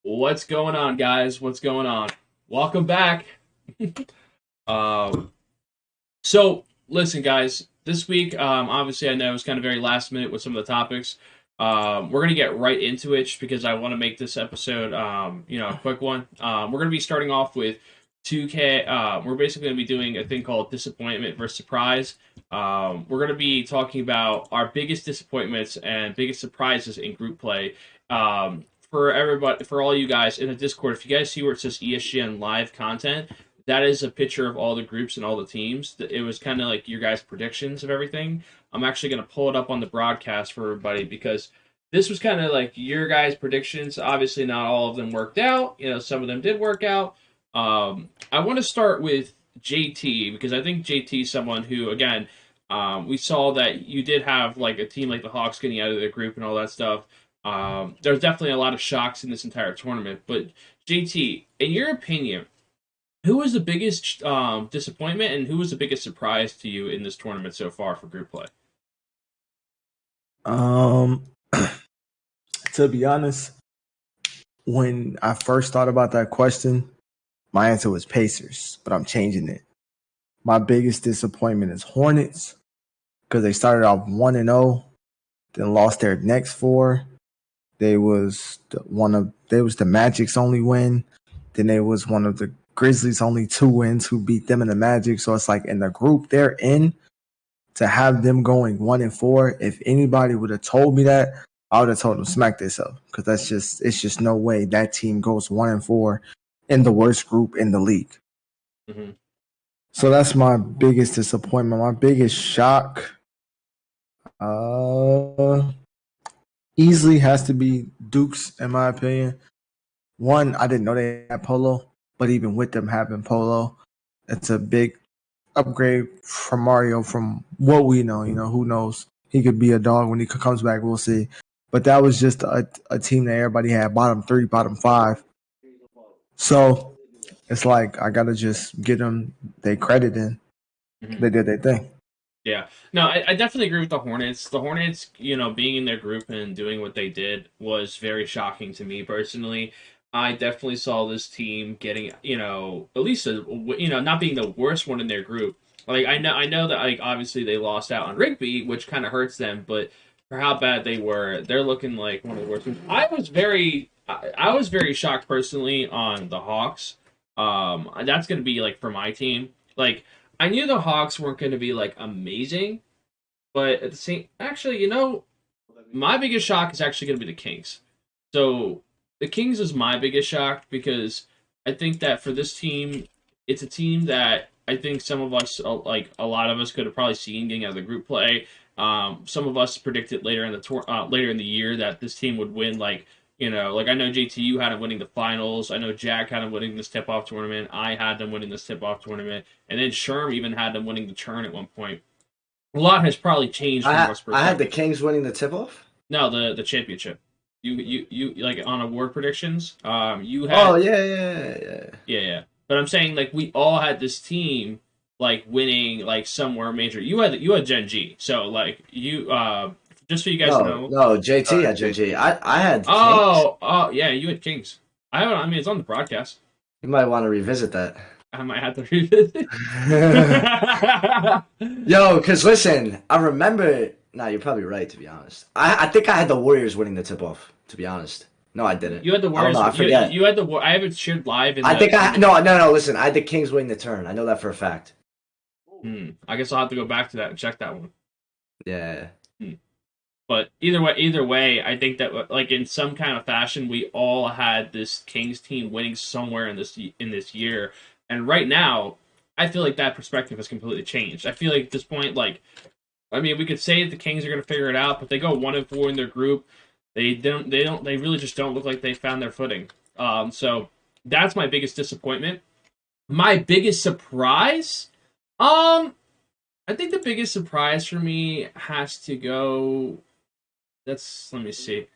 What's going on, guys? What's going on? Welcome back. um, listen, guys. This week, obviously, I know it was kind of very last minute with some of the topics. We're gonna get right into it just because I want to make this episode, a quick one. We're gonna be starting off with 2K. We're basically gonna be doing a thing called disappointment versus surprise. We're gonna be talking about our biggest disappointments and biggest surprises in group play. For everybody, for all you guys in the Discord, if you guys see where it says ESGN live content, that is a picture of all the groups and all the teams. It was kind of like your guys' predictions of everything. I'm actually going to pull it up on the broadcast for everybody because this was kind of like your guys' predictions. Obviously, not all of them worked out. Some of them did work out. I want to start with JT because I think JT is someone who, again, we saw that you did have like a team like the Hawks getting out of the group and all that stuff. There's definitely a lot of shocks in this entire tournament. But JT, in your opinion, who was the biggest disappointment and who was the biggest surprise to you in this tournament so far for group play? Um, to be honest, when I first thought about that question, my answer was Pacers, but I'm changing it. My biggest disappointment is Hornets because they started off 1-0, then lost their next four. They was the Magic's only win. Then they was one of the Grizzlies' only 2 wins who beat them in the Magic. So it's like in the group they're in, to have them going 1-4. If anybody would have told me that, I would have told them smack this up because it's just no way that team goes 1-4 in the worst group in the league. Mm-hmm. So that's my biggest disappointment. My biggest shock, easily has to be Dukes, in my opinion. One, I didn't know they had Polo, but even with them having Polo, it's a big upgrade from Mario from what we know. Who knows? He could be a dog when he comes back. We'll see. But that was just a team that everybody had bottom three, bottom five. So it's like I gotta just get them they credit in. Mm-hmm. They did their thing. Yeah, no, I definitely agree with the Hornets. The Hornets, being in their group and doing what they did was very shocking to me personally. I definitely saw this team getting, at least not being the worst one in their group. Like I know that like obviously they lost out on Rigby, which kind of hurts them, but for how bad they were, they're looking like one of the worst ones. I was very shocked personally on the Hawks. That's gonna be like for my team. Like I knew the Hawks weren't going to be like amazing, but at the same, actually, my biggest shock is actually going to be the Kings. So the Kings is my biggest shock because I think that for this team, it's a team that I think some of us, like a lot of us, could have probably seen getting out of the group play. Some of us predicted later in the year that this team would win like I know JT, you had them winning the finals. I know Jack had them winning this tip off tournament. I had them winning this tip off tournament. And then Sherm even had them winning the turn at one point. A lot has probably changed from I West I had the perspective. Kings winning the tip off. No, the championship. You like on award predictions. You Oh had yeah. yeah. But I'm saying like we all had this team like winning like somewhere major. You had Gen G. So like you just so you guys No, know. no, JT had JT. JG. I had Kings. Oh yeah, you had Kings. I mean it's on the broadcast. You might want to revisit that. I might have to revisit. Yo, because listen, I remember. Nah, you're probably right. To be honest, I think I had the Warriors winning the tip off. To be honest, no, I didn't. You had the I don't Warriors. know. I forget. You had the. I have it shared live in I the. think I no. Listen, I had the Kings winning the turn. I know that for a fact. I guess I'll have to go back to that and check that one. Yeah. But either way, I think that like in some kind of fashion, we all had this Kings team winning somewhere in this year, and right now, I feel like that perspective has completely changed. I feel like at this point, like, I mean, we could say that the Kings are going to figure it out, but they go 1-4 in their group. They really just don't look like they found their footing. So that's my biggest disappointment. My biggest surprise, I think the biggest surprise for me has to go. Let me see.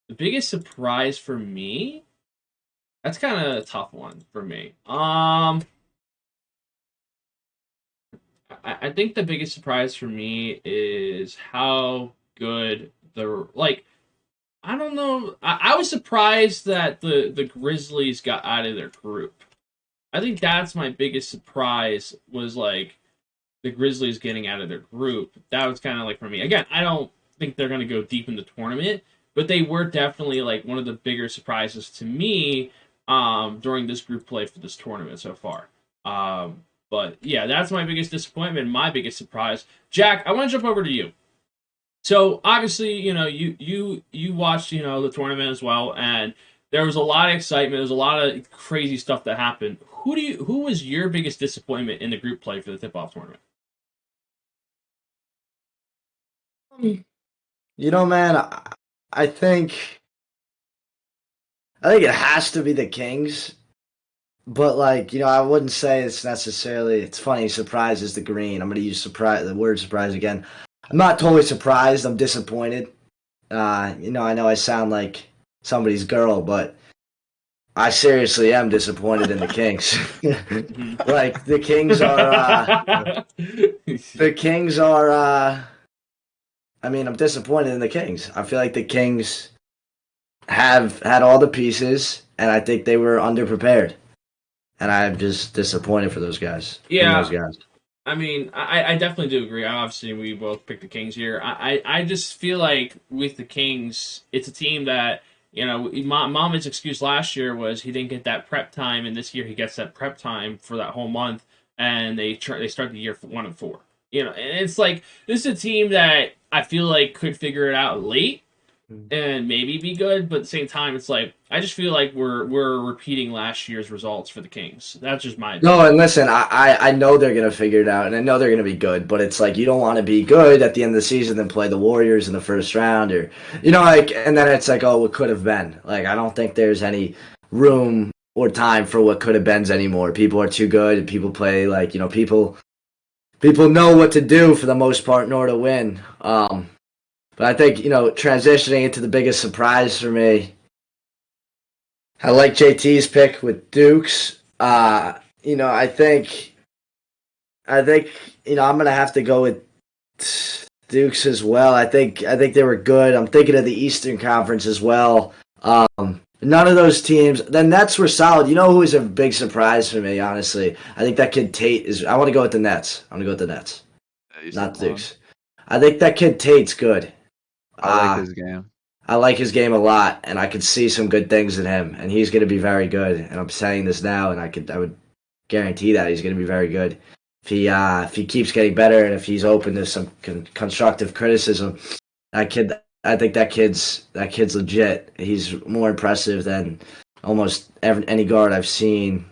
The biggest surprise for me. That's kind of a tough one for me. I think the biggest surprise for me is how good the like I don't know. I was surprised that the Grizzlies got out of their group. I think that's my biggest surprise was like the Grizzlies getting out of their group. That was kind of like for me. Again, I don't think they're going to go deep in the tournament, but they were definitely like one of the bigger surprises to me during this group play for this tournament so far. But yeah, that's my biggest disappointment, my biggest surprise. Jack, I want to jump over to you. So obviously, you watched the tournament as well, and there was a lot of excitement. There was a lot of crazy stuff that happened. Who was your biggest disappointment in the group play for the tip off tournament? Man, I think I think it has to be the Kings. But I wouldn't say it's necessarily. It's funny. Surprise is the green. I'm gonna use the word surprise again. I'm not totally surprised. I'm disappointed. I know I sound like somebody's girl, but I seriously am disappointed in the Kings. Like the Kings are. The Kings are. I'm disappointed in the Kings. I feel like the Kings have had all the pieces, and I think they were underprepared. And I'm just disappointed for those guys. Yeah, Those guys. I definitely do agree. Obviously, we both picked the Kings here. I just feel like with the Kings, it's a team that, Mama's excuse last year was he didn't get that prep time, and this year he gets that prep time for that whole month, and they start the year 1-4. And it's like this is a team that I feel like could figure it out late and maybe be good, but at the same time, it's like I just feel like we're repeating last year's results for the Kings. That's just my opinion. No, and listen, I know they're gonna figure it out, and I know they're gonna be good. But it's like you don't want to be good at the end of the season and play the Warriors in the first round, or and then it's like, oh, what could have been. Like I don't think there's any room or time for what could have been's anymore. People are too good, and people play people know what to do for the most part in order to win. But I think transitioning into the biggest surprise for me. I like JT's pick with Dukes. I think I'm gonna have to go with Dukes as well. I think they were good. I'm thinking of the Eastern Conference as well. None of those teams. The Nets were solid. You know who was a big surprise for me? Honestly, I think that kid Tate is. I want to go with the Nets. I'm gonna go with the Nets, not the Dukes. I think that kid Tate's good. I like his game. I like his game a lot, and I could see some good things in him, and he's going to be very good. And I'm saying this now, and I would guarantee that he's going to be very good if he keeps getting better, and if he's open to some constructive criticism. I think that kid's legit. He's more impressive than almost any guard I've seen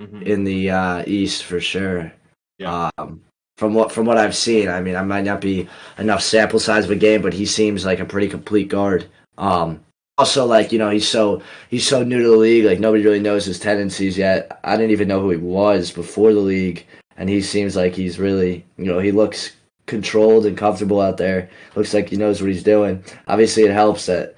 in the East for sure. Yeah. From what I've seen, I might not be enough sample size of a game, but he seems like a pretty complete guard. Also, he's so new to the league. Like nobody really knows his tendencies yet. I didn't even know who he was before the league, and he seems like he's really, he looks controlled and comfortable out there. Looks like he knows what he's doing. Obviously, it helps that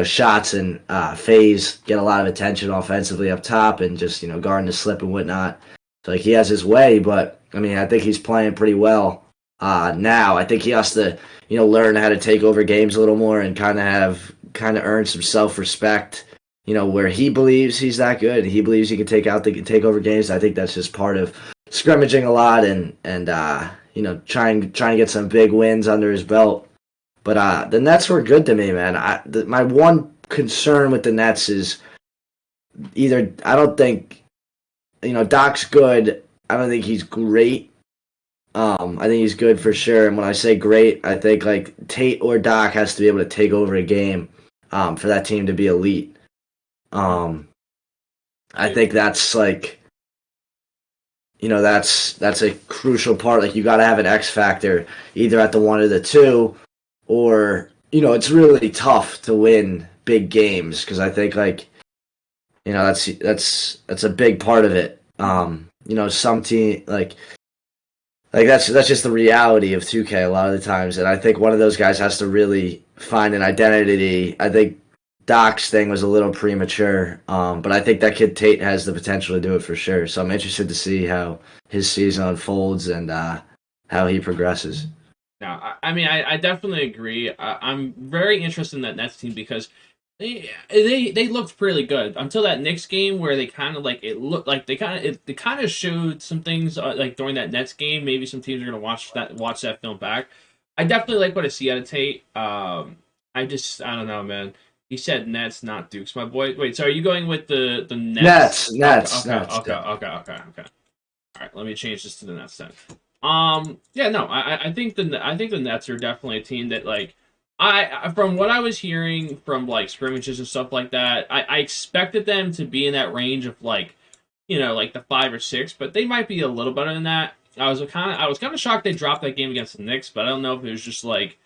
shots and phase get a lot of attention offensively up top, and just guarding the slip and whatnot. So he has his way, but I think he's playing pretty well now. I think he has to, learn how to take over games a little more and kind of earn some self-respect. Where he believes he's that good, he believes he can take over games. I think that's just part of scrimmaging a lot and trying to get some big wins under his belt. But the Nets were good to me, man. My one concern with the Nets is either I don't think. Doc's good. I don't think he's great. I think he's good for sure. And when I say great, I think like Tate or Doc has to be able to take over a game for that team to be elite. I think that's like, that's a crucial part. Like you got to have an X factor either at the one or the two, or it's really tough to win big games because I think like. That's a big part of it. Some team like that's just the reality of 2K a lot of the times, and I think one of those guys has to really find an identity. I think Doc's thing was a little premature, but I think that kid Tate has the potential to do it for sure. So I'm interested to see how his season unfolds and how he progresses. No, I mean, I definitely agree. I'm very interested in that Nets team because they looked pretty good until that Knicks game where they kind of like it looked like they kind of showed some things like during that Nets game. Maybe some teams are gonna watch that film back. I definitely like what I see out of Tate. I don't know, man. He said Nets, not Dukes, my boy. Wait, so are you going with the Nets? Nets, Okay, Nets, okay, Nets. okay, Yeah. okay, okay, okay. All right, let me change this to the Nets then. Yeah, no, I think the Nets are definitely a team that like from what I was hearing from like scrimmages and stuff like that, I expected them to be in that range of like like the 5 or 6, but they might be a little better than that. I was kind of shocked they dropped that game against the Knicks, but I don't know if it was just like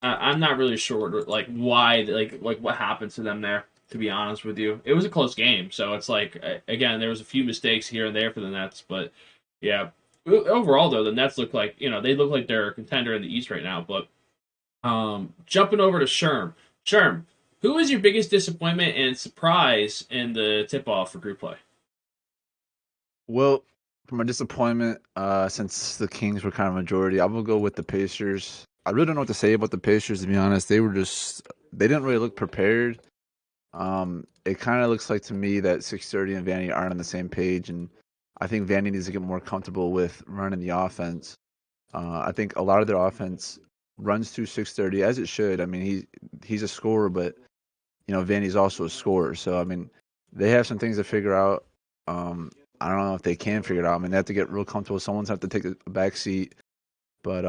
I'm not really sure like why like what happened to them there. To be honest with you, it was a close game, so it's like again there was a few mistakes here and there for the Nets, but yeah. Overall, though, the Nets look like they look like they're a contender in the East right now. But jumping over to Sherm, who is your biggest disappointment and surprise in the tip-off for group play? Well, for my disappointment, since the Kings were kind of majority, I will go with the Pacers. I really don't know what to say about the Pacers, to be honest. They didn't really look prepared. It kind of looks like to me that 630 and Vanny aren't on the same page, and I think Vanny needs to get more comfortable with running the offense. I think a lot of their offense runs through 630 as it should. I mean, he's a scorer, but Vanny's also a scorer. So I mean, they have some things to figure out. I don't know if they can figure it out. I mean, they have to get real comfortable. Someone's have to take a back seat. But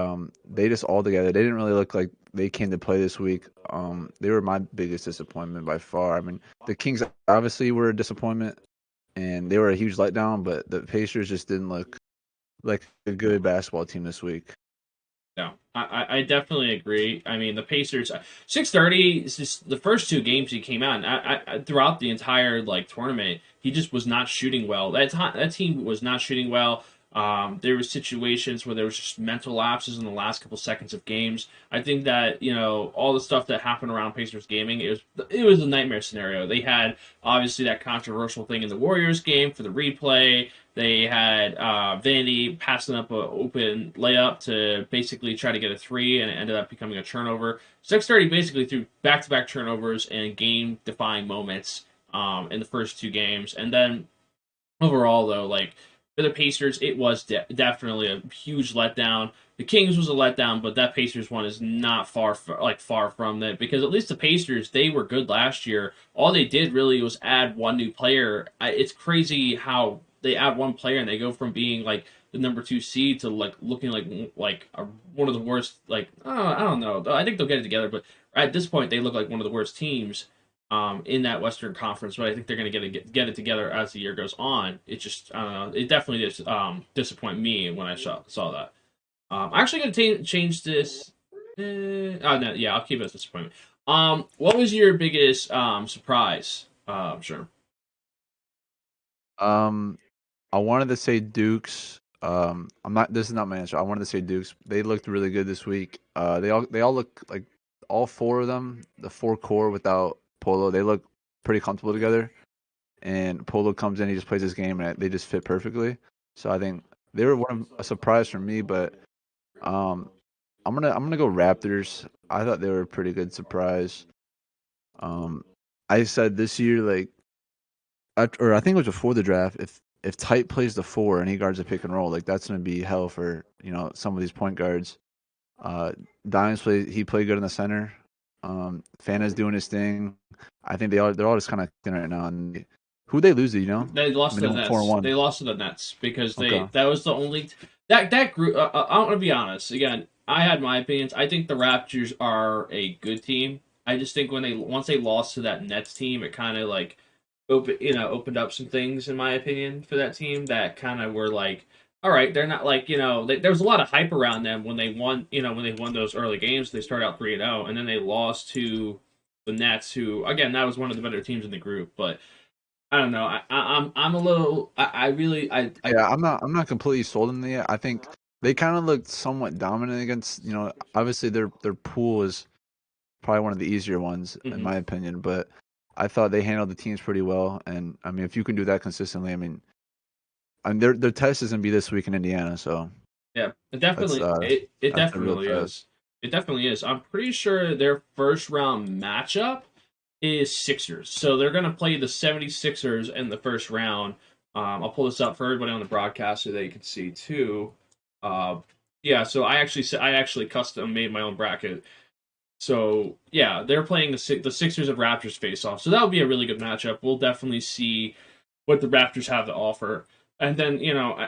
they just all together. They didn't really look like they came to play this week. They were my biggest disappointment by far. I mean, the Kings obviously were a disappointment, and they were a huge letdown. But the Pacers just didn't look like a good basketball team this week. No, I definitely agree. I mean, the Pacers 630 is just the first 2 games he came out, and throughout the entire like tournament, he just was not shooting well. That team was not shooting well. There were situations where there was just mental lapses in the last couple seconds of games. I think that all the stuff that happened around Pacers gaming, it was a nightmare scenario. They had obviously that controversial thing in the Warriors game for the replay. They had Vandy passing up an open layup to basically try to get a three, and it ended up becoming a turnover. 630 basically threw back-to-back turnovers and game-defying moments in the first 2 games. And then overall, though, like for the Pacers, it was definitely a huge letdown. The Kings was a letdown, but that Pacers one is not far from that, because at least the Pacers, they were good last year. All they did really was add one new player. It's crazy how they add one player and they go from being like the number 2 seed to like looking one of the worst. Like I don't know. I think they'll get it together, but at this point they look like one of the worst teams in that Western Conference. But I think they're going to get it together as the year goes on. It just I don't know. It definitely just disappoint me when I saw that. I'm actually going to change this. Oh no, yeah, I'll keep it as disappointment. What was your biggest surprise? Sure. Um, I wanted to say Dukes. I'm not. This is not my answer. I wanted to say Dukes. They looked really good this week. They all look like all 4 of them, the 4 core without Polo. They look pretty comfortable together. And Polo comes in, he just plays his game, and they just fit perfectly. So I think they were a surprise for me. But um, I'm gonna go Raptors. I thought they were a pretty good surprise. Um, I said this year, like, or I think it was before the draft, if Tight plays the 4 and he guards a pick and roll, like that's gonna be hell for some of these point guards. Uh, Dimes played good in the center. Fana's doing his thing. I think they're all just kind of right now. And who they lose to, you know? They I lost mean, to they the went Nets. 4-1. They lost to the Nets because Okay. that was the only that group. I'm gonna be honest. Again, I had my opinions. I think the Raptors are a good team. I just think once they lost to that Nets team, it kind of like opened up some things in my opinion for that team that kind of were like, all right, they're not like there was a lot of hype around them when they won those early games. They started out 3-0, and then they lost to the Nets, who again that was one of the better teams in the group, but. I don't know. I'm a little. I really. Yeah, I'm not completely sold on them yet. I think they kind of looked somewhat dominant against. Obviously their pool is probably one of the easier ones in Mhm. my opinion, but I thought they handled the teams pretty well. And I mean, if you can do that consistently, I mean, their test is gonna be this week in Indiana, so Yeah, it That's definitely it that's a real definitely test. is. It definitely is. I'm pretty sure their first round matchup is Sixers. So they're going to play the 76ers in the first round. I'll pull this up for everybody on the broadcast so they can see too. Uh, yeah, so I actually custom made my own bracket. So yeah, they're playing the Sixers and Raptors face off. So that would be a really good matchup. We'll definitely see what the Raptors have to offer. And then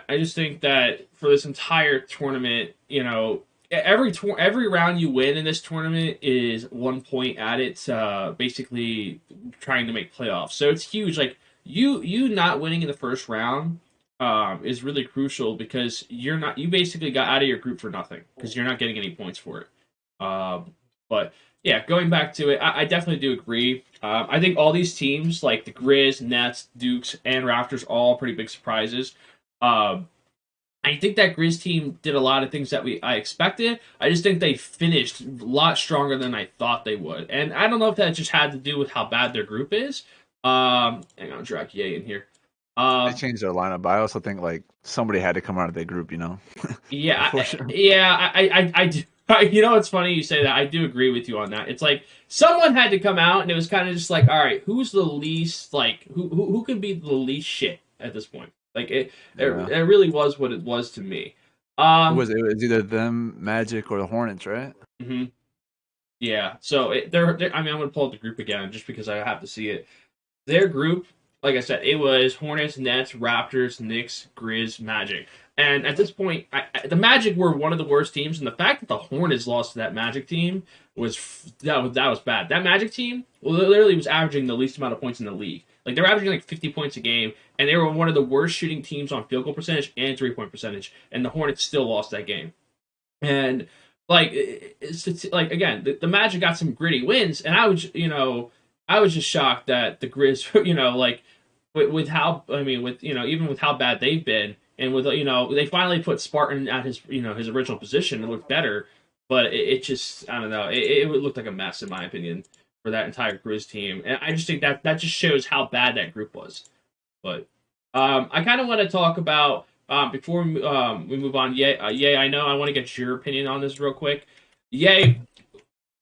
I just think that for this entire tournament, every round you win in this tournament is 1 point added to basically trying to make playoffs. So it's huge. Like you not winning in the first round is really crucial because you basically got out of your group for nothing because you're not getting any points for it. But yeah, going back to it, I definitely do agree. I think all these teams, like the Grizz, Nets, Dukes, and Raptors, all pretty big surprises. Um, I think that Grizz team did a lot of things that I expected. I just think they finished a lot stronger than I thought they would, and I don't know if that just had to do with how bad their group is. Hang on, drag Ye in here. They Um, changed their lineup, but I also think like somebody had to come out of their group, you know. Yeah, For sure. I do. It's funny you say that. I do agree with you on that. It's like someone had to come out, and it was kind of just like, all right, who's the least like who can be the least shit at this point? Like Yeah. it really was what it was to me. Who was it? It was either them, Magic, or the Hornets, right? Mhm. Yeah. So I mean, I'm gonna pull up the group again just because I have to see it. Their group, like I said, it was Hornets, Nets, Raptors, Knicks, Grizz, Magic. And at this point, the Magic were one of the worst teams, and the fact that the Hornets lost to that Magic team that was bad. That Magic team literally was averaging the least amount of points in the league. Like they were averaging like 50 points a game, and they were one of the worst shooting teams on field goal percentage and 3-point percentage. And the Hornets still lost that game. And like it's like again, the Magic got some gritty wins, and I was just shocked that the Grizz, like with how I mean with even with how bad they've been, and with they finally put Spartan at his original position. It looked better, but it just I don't know. It looked like a mess in my opinion for that entire Grizz team, and I just think that just shows how bad that group was. But I kind of want to talk about before we move on. Yay! I know I want to get your opinion on this real quick. Yay!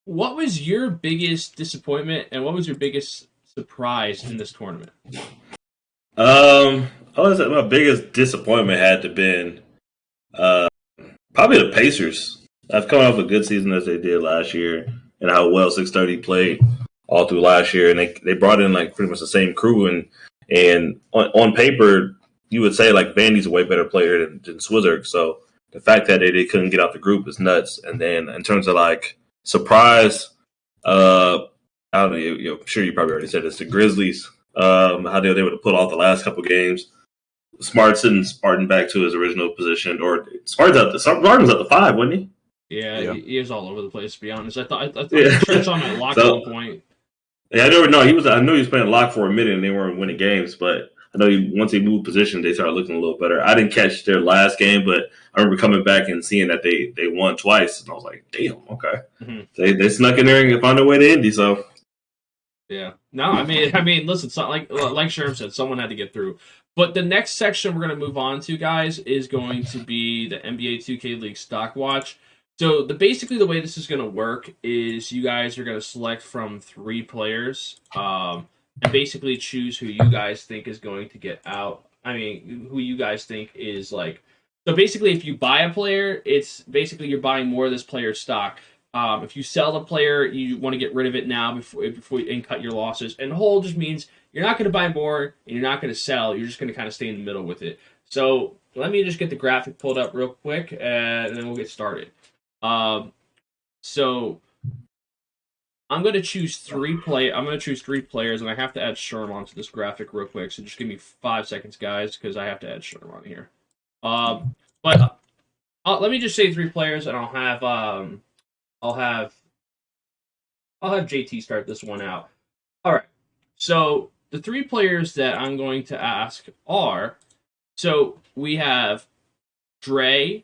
What was your biggest disappointment and what was your biggest surprise in this tournament? I would say my biggest disappointment had to been uh, probably the Pacers. I've come off a good season as they did last year, and how well 630 played all through last year, and they brought in like pretty much the same crew, and on paper you would say like Vandy's a way better player than Swizzard. So the fact that they couldn't get out the group is nuts. And then in terms of like surprise, I don't know. I'm sure you probably already said this. The Grizzlies, how they were able to pull off the last couple games. Smart sending Spartan back to his original position, or Spartan's at the 5, wasn't he? Yeah, Yeah. he was all over the place. To be honest, I thought Yeah. he was on my lock So- at one point. Yeah, I never know. He was. I knew he was playing lock for a minute, and they weren't winning games. But I know once he moved position, they started looking a little better. I didn't catch their last game, but I remember coming back and seeing that they won twice, and I was like, "Damn, okay." Mhm. They snuck in there and found their way to Indy. So Yeah. No, I mean, listen, so like Sherm said, someone had to get through. But the next section we're going to move on to, guys, is going to be the NBA 2K League Stock Watch. So basically the way this is going to work is you guys are going to select from 3 players, and basically choose who you guys think is going to get out. I mean, who you guys think is like. So basically, if you buy a player, it's basically you're buying more of this player's stock. If you sell the player, you want to get rid of it now before and cut your losses. And hold just means you're not going to buy more and you're not going to sell. You're just going to kind of stay in the middle with it. So let me just get the graphic pulled up real quick, and then we'll get started. So I'm going to choose 3 players, and I have to add Sherm onto this graphic real quick. So just give me 5 seconds, guys, because I have to add Sherm on here. But let me just say 3 players, and I'll have JT start this one out. All right. So the 3 players that I'm going to ask are, so we have Dre.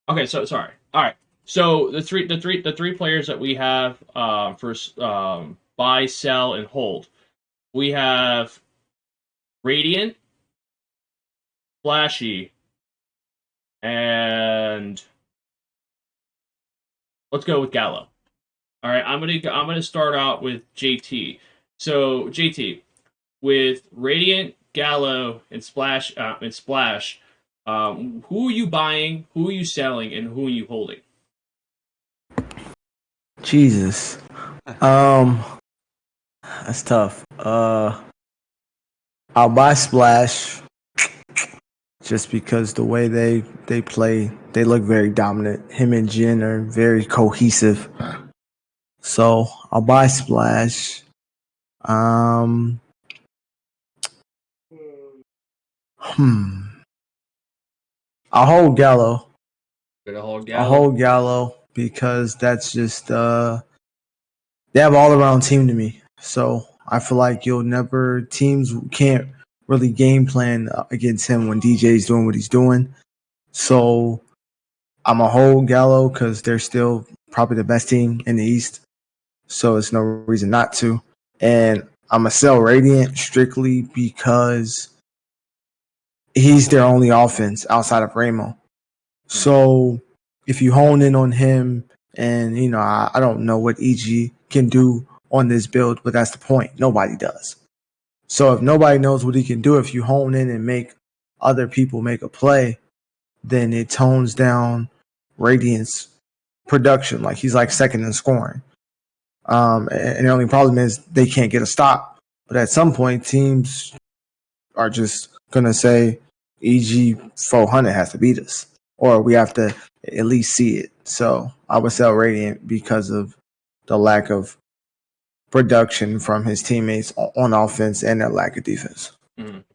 Okay, so sorry. All right. So the three players that we have for buy, sell, and hold. We have Radiant, Splashy, and let's go with Gallo. All right, I'm gonna start out with JT. So JT, with Radiant, Gallo, and Splash, who are you buying? Who are you selling? And who are you holding? Jesus. That's tough. I'll buy Splash just because the way they play, they look very dominant. Him and Jin are very cohesive. So I'll buy Splash. Um, I'll hold Gallo. Gonna hold Gallo. I'll hold Gallo because that's just they have all around team to me. So I feel like teams can't really game plan against him when DJ's doing what he's doing. So I'm a hold Gallo because they're still probably the best team in the East. So it's no reason not to. And I'm a sell Radiant strictly because he's their only offense outside of Ramo. So if you hone in on him, and I don't know what EG can do on this build, but that's the point. Nobody does. So if nobody knows what he can do, if you hone in and make other people make a play, then it tones down Radiant's production. Like he's like second in scoring. And the only problem is they can't get a stop. But at some point, teams are just gonna say EG 400 has to beat us, or we have to at least see it. So I would sell Radiant because of the lack of production from his teammates on offense and their lack of defense.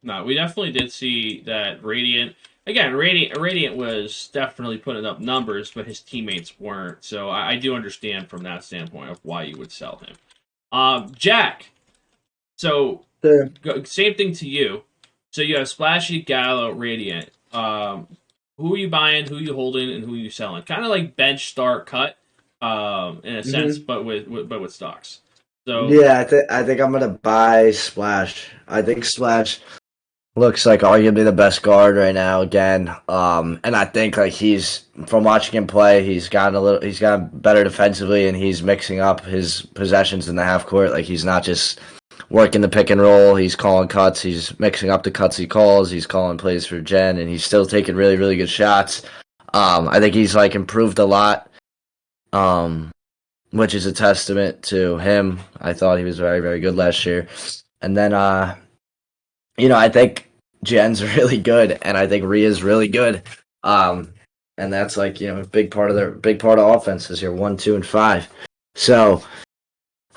No, we definitely did see that Radiant. Again, Radiant was definitely putting up numbers, but his teammates weren't. So I do understand from that standpoint of why you would sell him. Jack. So same thing to you. So you have Splashy, Gallo, Radiant. Who are you buying? Who are you holding? And who are you selling? Kind of like bench, start, cut, in a sense, but with stocks. So yeah, I think I'm gonna buy Splash. I think Splash looks like arguably the best guard right now again. And I think like he's from watching him play, he's gotten better defensively, and he's mixing up his possessions in the half court. Like he's not just working the pick and roll. He's calling cuts. He's mixing up the cuts he calls. He's calling plays for Jen, and he's still taking really, really good shots. I think he's like improved a lot, which is a testament to him. I thought he was very, very good last year. And then, I think Jen's really good, and I think Rhea's really good. And that's like, a big part of offense is your 1, 2, and 5. So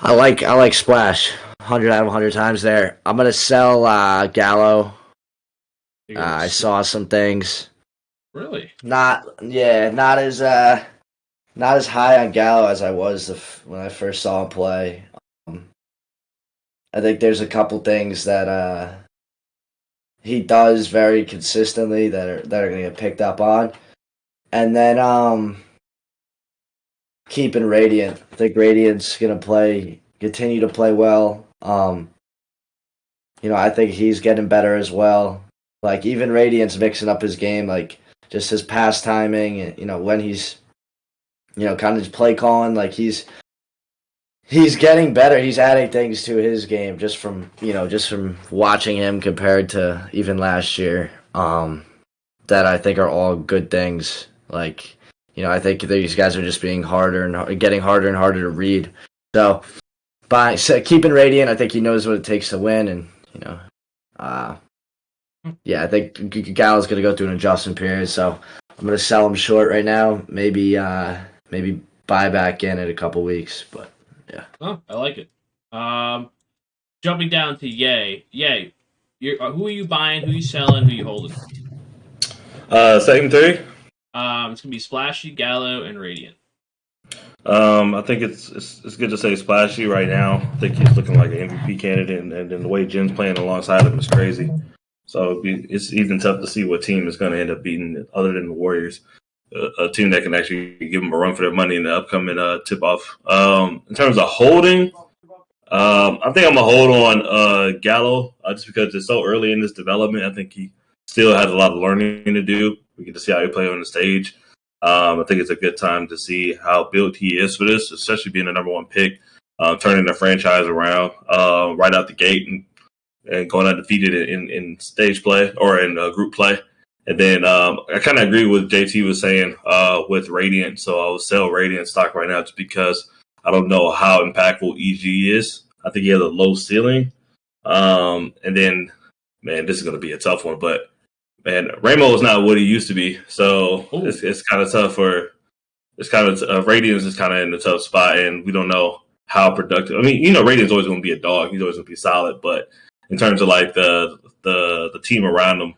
I like Splash. 100 out of 100 times there. I'm gonna sell Gallo. I saw some things. Really? Not as high on Gallo as I was when I first saw him play. I think there's a couple things that he does very consistently that are gonna get picked up on, and then keeping Radiant. I think Radiant's gonna continue to play well. I think he's getting better as well. Like even Radiant's mixing up his game, like just his pass timing, and when he's, kind of just play calling, like he's getting better. He's adding things to his game just from watching him compared to even last year. That I think are all good things. Like, I think these guys are just being getting harder and harder to read. So keeping Radiant, I think he knows what it takes to win, and I think Gallo's gonna go through an adjustment period. So I'm gonna sell him short right now. Maybe buy back in a couple weeks, but yeah. Oh, I like it. Jumping down to Yay. Yay, who are you buying? Who are you selling? Who are you holding? Same three. It's gonna be Splashy, Gallo, and Radiant. I think it's good to say Splashy right now. I think he's looking like an MVP candidate, and then the way Jen's playing alongside him is crazy. So it's even tough to see what team is going to end up beating other than the Warriors, a team that can actually give them a run for their money in the upcoming tip-off. In terms of holding, I think I'm going to hold on Gallo just because it's so early in this development. I think still has a lot of learning to do. We get to see how he plays on the stage. I think it's a good time to see how built he is for this, especially being the number one pick, turning the franchise around right out the gate and going undefeated in stage play or in group play. And then I kind of agree with JT was saying with Radiant. So I will sell Radiant stock right now just because I don't know how impactful EG is. I think he has a low ceiling. And then, man, this is going to be a tough one. But, man, Ramo is not what he used to be. So it's kind of tough for – it's kind of Radiant is kind of in a tough spot, and we don't know how productive. I mean, Radiant's always going to be a dog. He's always going to be solid. But in terms of, like, the team around him,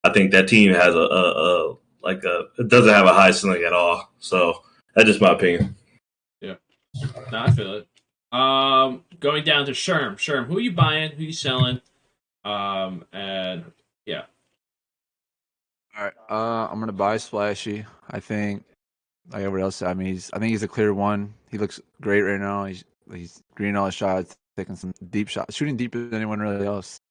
I think that team has it doesn't have a high ceiling at all. So that's just my opinion. Yeah, no, I feel it. Going down to Sherm. Sherm, who are you buying? Who are you selling? And yeah. All right. I'm gonna buy Splashy. I think, like everyone else said, I mean, I think he's a clear one. He looks great right now. He's greening all his shots, taking some deep shots, shooting deeper than anyone really else.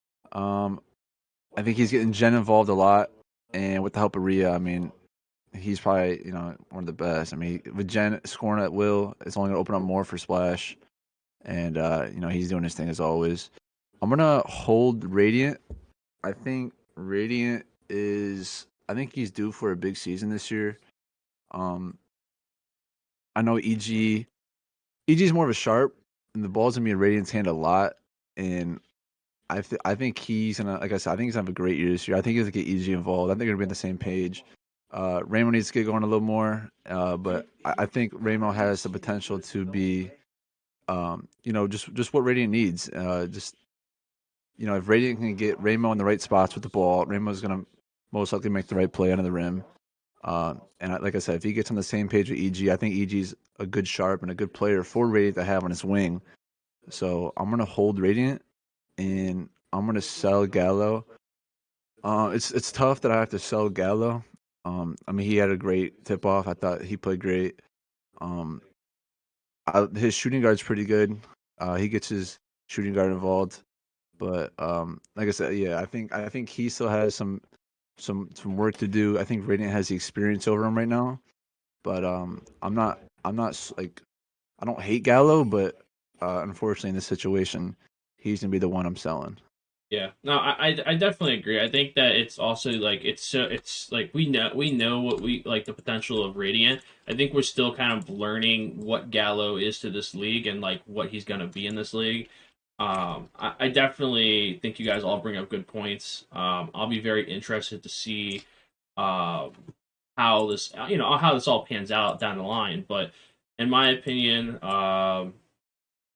I think he's getting Jen involved a lot, and with the help of Rhea, I mean, he's probably one of the best. I mean, with Jen scoring at will, it's only gonna open up more for Splash, and he's doing his thing as always. I'm gonna hold Radiant. I think Radiant I think he's due for a big season this year. I know EG is more of a sharp, and the ball's gonna be in Radiant's hand a lot, and I think he's gonna, like I said, I think he's gonna have a great year this year. I think he's gonna get EG involved. I think they're gonna be on the same page. Ramo needs to get going a little more, but I think Ramo has the potential to be, just what Radiant needs. If Radiant can get Ramo in the right spots with the ball, Ramo's gonna most likely make the right play under the rim. Like I said, if he gets on the same page with EG, I think EG's a good sharp and a good player for Radiant to have on his wing. So I'm gonna hold Radiant, and I'm gonna sell Gallo. It's tough that I have to sell Gallo. I mean, he had a great tip off. I thought he played great. His shooting guard's pretty good. He gets his shooting guard involved, but like I said, yeah, I think he still has some work to do. I think Radiant has the experience over him right now, but I'm not like, I don't hate Gallo, but unfortunately in this situation, he's gonna be the one I'm selling. Yeah, no, I definitely agree. I think that it's also like it's like we know what we like the potential of Radiant. I think we're still kind of learning what Gallo is to this league and like what he's gonna be in this league. I definitely think you guys all bring up good points. I'll be very interested to see how this how this all pans out down the line. But in my opinion,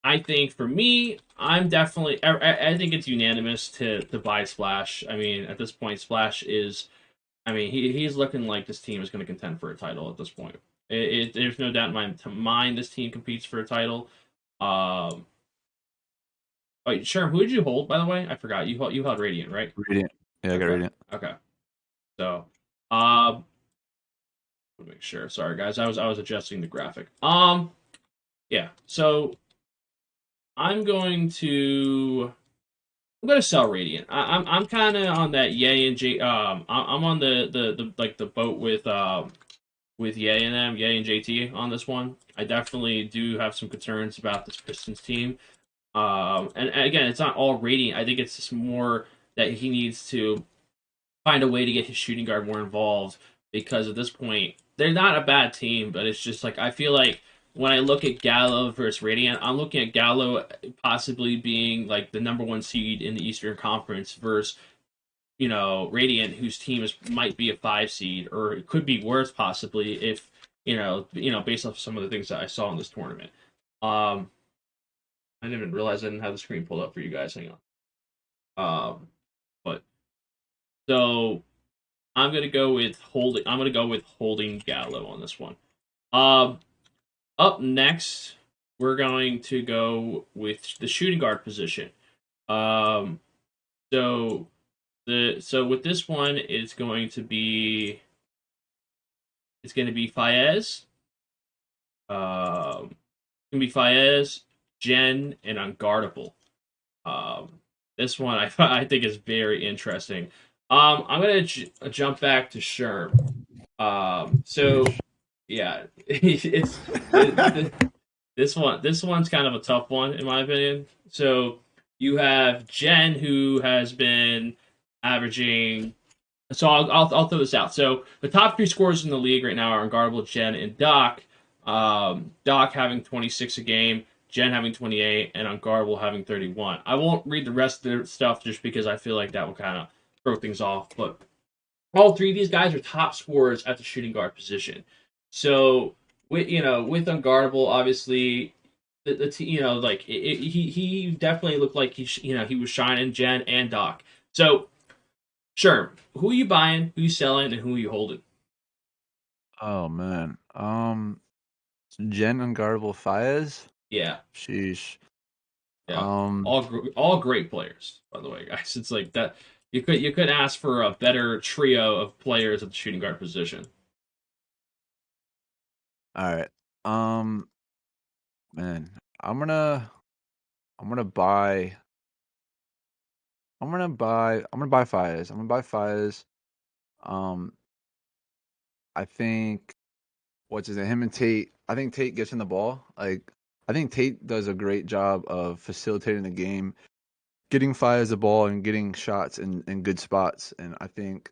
I think for me, I'm definitely. I think it's unanimous to buy Splash. I mean, at this point, Splash is. I mean, he's looking like this team is going to contend for a title at this point. There's no doubt in my mind this team competes for a title. Wait, sure. Who did you hold, by the way? I forgot. You held Radiant, right? Radiant. Yeah, I got Radiant. Okay. So, make sure. Sorry, guys. I was adjusting the graphic. Yeah. So I'm going to sell Radiant. I'm kind of on that Ye and J. I'm on the boat with Ye and them, Ye and JT on this one. I definitely do have some concerns about this Pistons team. And again, it's not all Radiant. I think it's just more that he needs to find a way to get his shooting guard more involved, because at this point they're not a bad team, but it's just like I feel like when I look at Gallo versus Radiant, I'm looking at Gallo possibly being like the number one seed in the Eastern Conference versus Radiant, whose team might be a 5 seed, or it could be worse possibly if based off some of the things that I saw in this tournament. I didn't even realize I didn't have the screen pulled up for you guys. Hang on. But so I'm gonna go with holding Gallo on this one. Up next, we're going to go with the shooting guard position. So with this one, it's going to be Faiz. It's gonna be Faiz, Jen, and Unguardable. This one I think is very interesting. I'm gonna jump back to Sherm. So yeah, this one's kind of a tough one in my opinion. So you have Jen who has been averaging. So I'll throw this out. So the top three scorers in the league right now are Unguardable, Jen, and Doc. Doc having 26 a game, Jen having 28, and Unguardable having 31. I won't read the rest of the stuff just because I feel like that will kind of throw things off. But all three of these guys are top scorers at the shooting guard position. So with Unguardable, obviously, he definitely looked like he was shining Jen and Doc. So sure, who are you buying, who are you selling, and who are you holding? Oh man. Jen Unguardable Fayez. Yeah, Sheesh. yeah, Um, all great players, by the way, guys. It's like that. You could ask for a better trio of players at the shooting guard position. all right. Um, man, I'm gonna buy I'm gonna buy Fayez. I'm gonna buy Fayez. Um, I think what's his name? Him and Tate. I think Tate gets in the ball. Like I think Tate does a great job of facilitating the game, getting Fayez the ball and getting shots in good spots. And I think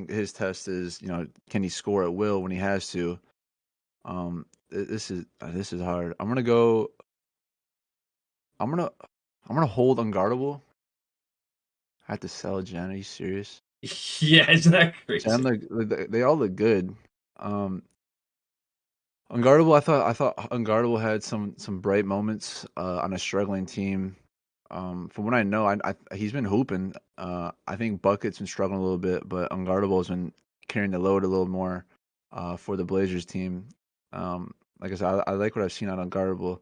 his test is, can he score at will when he has to? This is hard. I'm gonna I'm gonna hold Unguardable. I have to sell Jen. Are you serious? Yeah, isn't that crazy? Jen, they all look good. Unguardable. I thought Unguardable had some bright moments on a struggling team. From what I know, he's been hooping. I think Bucket's been struggling a little bit, but Unguardable has been carrying the load a little more for the Blazers team. Like I said, I like what I've seen on Unguardable.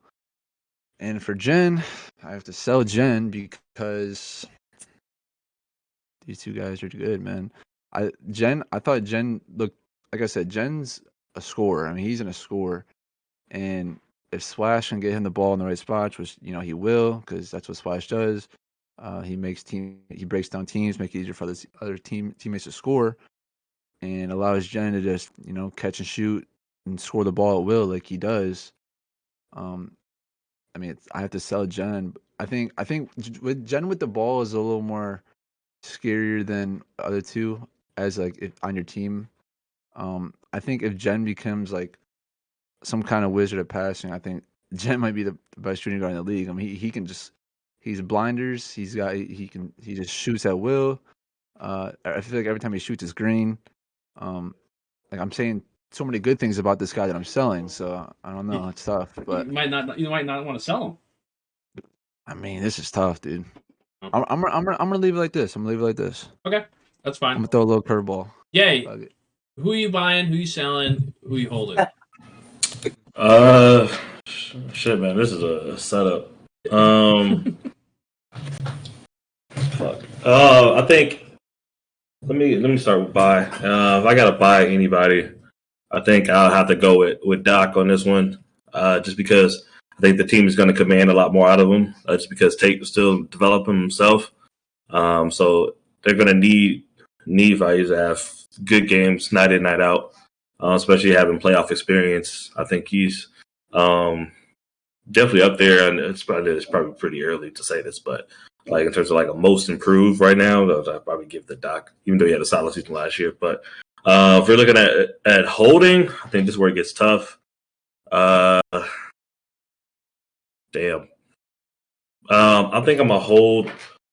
And for Jen, I have to sell Jen because these two guys are good, man. I thought Jen looked, like I said, Jen's a scorer. I mean, he's in a score, and if Splash can get him the ball in the right spots, which he will, because that's what Splash does. He breaks down teams, make it easier for other teammates to score, and allows Jen to just catch and shoot and score the ball at will like he does. I mean, I have to sell Jen. I think with Jen with the ball is a little more scarier than other two as like if on your team. I think if Jen becomes like some kind of wizard at passing, I think Jen might be the best shooting guard in the league. I mean, he's blinders. He just shoots at will. I feel like every time he shoots, it's green. Like I'm saying so many good things about this guy that I'm selling. So I don't know. It's tough, but You might not want to sell him. I mean, this is tough, dude. Oh. I'm gonna leave it like this. Okay, that's fine. I'm gonna throw a little curveball. Yay! Who are you buying? Who are you selling? Who are you holding? Shit, man, this is a setup. Fuck. I think. Let me start with buy. If I gotta buy anybody, I think I'll have to go with Doc on this one. Just because I think the team is going to command a lot more out of him. Just because Tate is still developing himself. So they're going to need values to have good games night in, night out. Especially having playoff experience. I think he's definitely up there, and it's probably pretty early to say this, but like in terms of like a most improved right now, I'd probably give the Doc, even though he had a solid season last year. But if you're looking at holding, I think this is where it gets tough. Damn. I think I'm gonna hold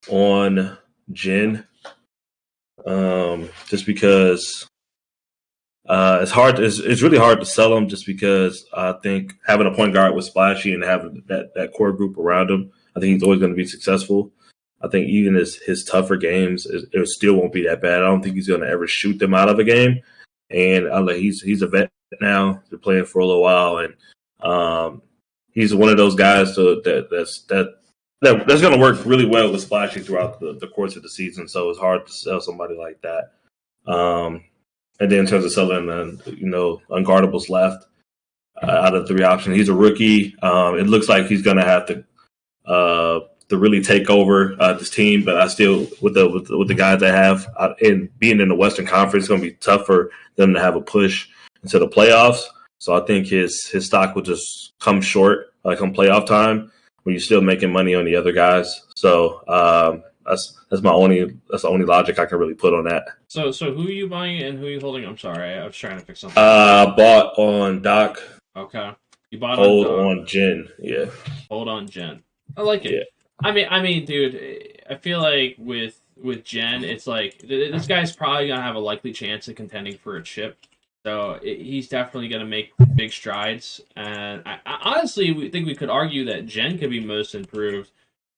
on Jen, just because it's hard. It's really hard to sell him, just because I think having a point guard with Splashy and having that core group around him, I think he's always going to be successful. I think even his tougher games, it still won't be that bad. I don't think he's going to ever shoot them out of a game. And he's a vet now. They're playing for a little while, and he's one of those guys that's going to work really well with Splashy throughout the course of the season. So it's hard to sell somebody like that. And then in terms of selling, Unguardable's left out of three options. He's a rookie. It looks like he's going to have to to really take over this team. But I still, with the guys I have, and being in the Western Conference, it's going to be tough for them to have a push into the playoffs. So I think his stock will just come short come playoff time when you're still making money on the other guys. So that's the only logic I can really put on that. So who are you buying and who are you holding? I'm sorry, I was trying to fix something. Bought on Doc. Okay, you bought hold on Jen. Yeah, hold on Jen. I like it. Yeah. I mean, dude, I feel like with Jen, it's like this guy's probably gonna have a likely chance of contending for a chip. So he's definitely going to make big strides. And I honestly think we could argue that Jen could be most improved.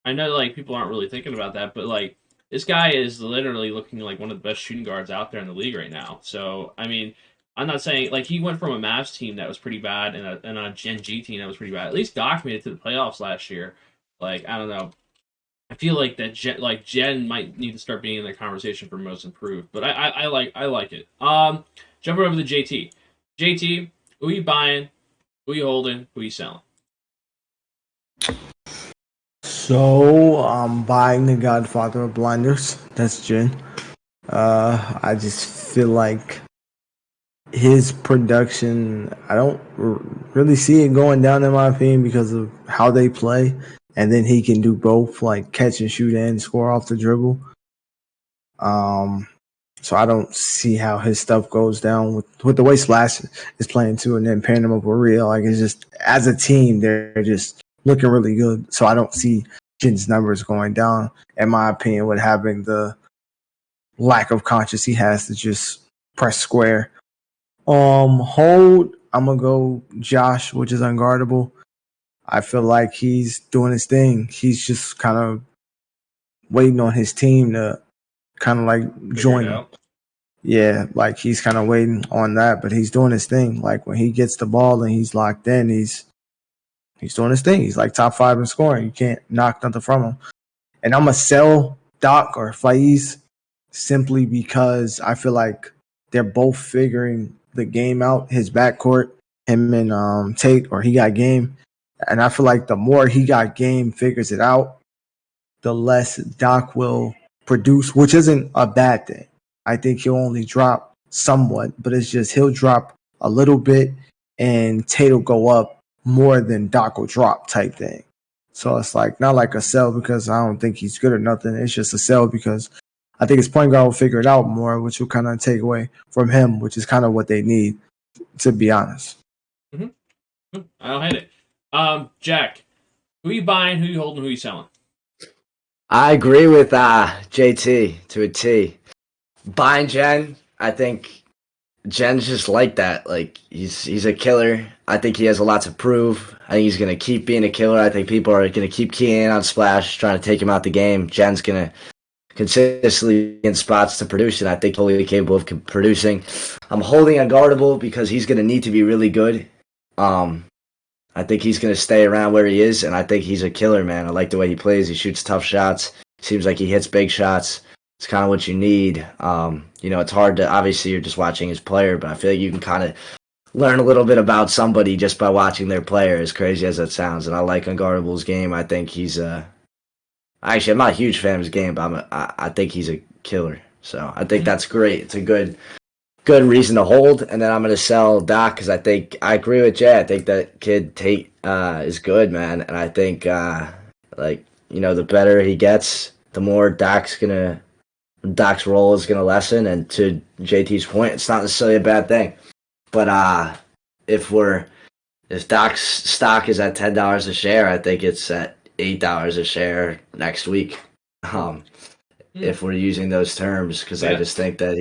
I know like people aren't really thinking about that, but like this guy is literally looking like one of the best shooting guards out there in the league right now. So I mean, I'm not saying like he went from a Mavs team that was pretty bad and a Gen G team that was pretty bad. At least Doc made it to the playoffs last year. Like I don't know. I feel like that Jen might need to start being in the conversation for most improved. But I like it. Jump over to JT. JT, who you buying? Who you holding? Who you selling? So I'm buying the Godfather of Blinders. That's Jin. I just feel like his production, I don't really see it going down in my opinion because of how they play. And then he can do both, like catch and shoot and score off the dribble. So I don't see how his stuff goes down with the way Slash is playing too, and then pairing him up with Real. Like it's just as a team, they're just looking really good. So I don't see Jin's numbers going down, in my opinion, with having the lack of conscience he has to just press square. Hold, I'm gonna go Josh, which is unguardable. I feel like he's doing his thing. He's just kind of waiting on his team to kind of like join him. Yeah, like he's kind of waiting on that, but he's doing his thing. Like when he gets the ball and he's locked in, he's doing his thing. He's like top 5 in scoring. You can't knock nothing from him. And I'm gonna sell Doc or Faiz simply because I feel like they're both figuring the game out. His backcourt, him and Tate, or he got game. And I feel like the more he got game figures it out, the less Doc will produce, which isn't a bad thing. I think he'll only drop somewhat, but it's just he'll drop a little bit and Tate will go up more than Doc will drop type thing. So it's like not like a sell because I don't think he's good or nothing. It's just a sell because I think his point guard will figure it out more, which will kind of take away from him, which is kind of what they need, to be honest. Mm-hmm. I don't hate it. Jack, who you buying, who you holding, who you selling? I agree with JT to a T. Buying Jen, I think Jen's just like that. Like he's a killer. I think he has a lot to prove. I think he's gonna keep being a killer. I think people are gonna keep keying in on Splash, trying to take him out the game. Jen's gonna consistently be in spots to produce, and I think totally capable of producing. I'm holding unguardable because he's gonna need to be really good. I think he's going to stay around where he is, and I think he's a killer, man. I like the way he plays. He shoots tough shots. Seems like he hits big shots. It's kind of what you need. It's hard to, obviously, you're just watching his player, but I feel like you can kind of learn a little bit about somebody just by watching their player, as crazy as that sounds. And I like Unguardable's game. I think he's actually, I'm not a huge fan of his game, but I think he's a killer. So I think that's great. It's a good reason to hold, and then I'm going to sell Doc because I agree with Jay. I think that kid Tate is good, man, and I think the better he gets, the more Doc's role is going to lessen. And to JT's point, it's not necessarily a bad thing, but if Doc's stock is at $10 a share, I think it's at $8 a share next week. If we're using those terms, because I just think that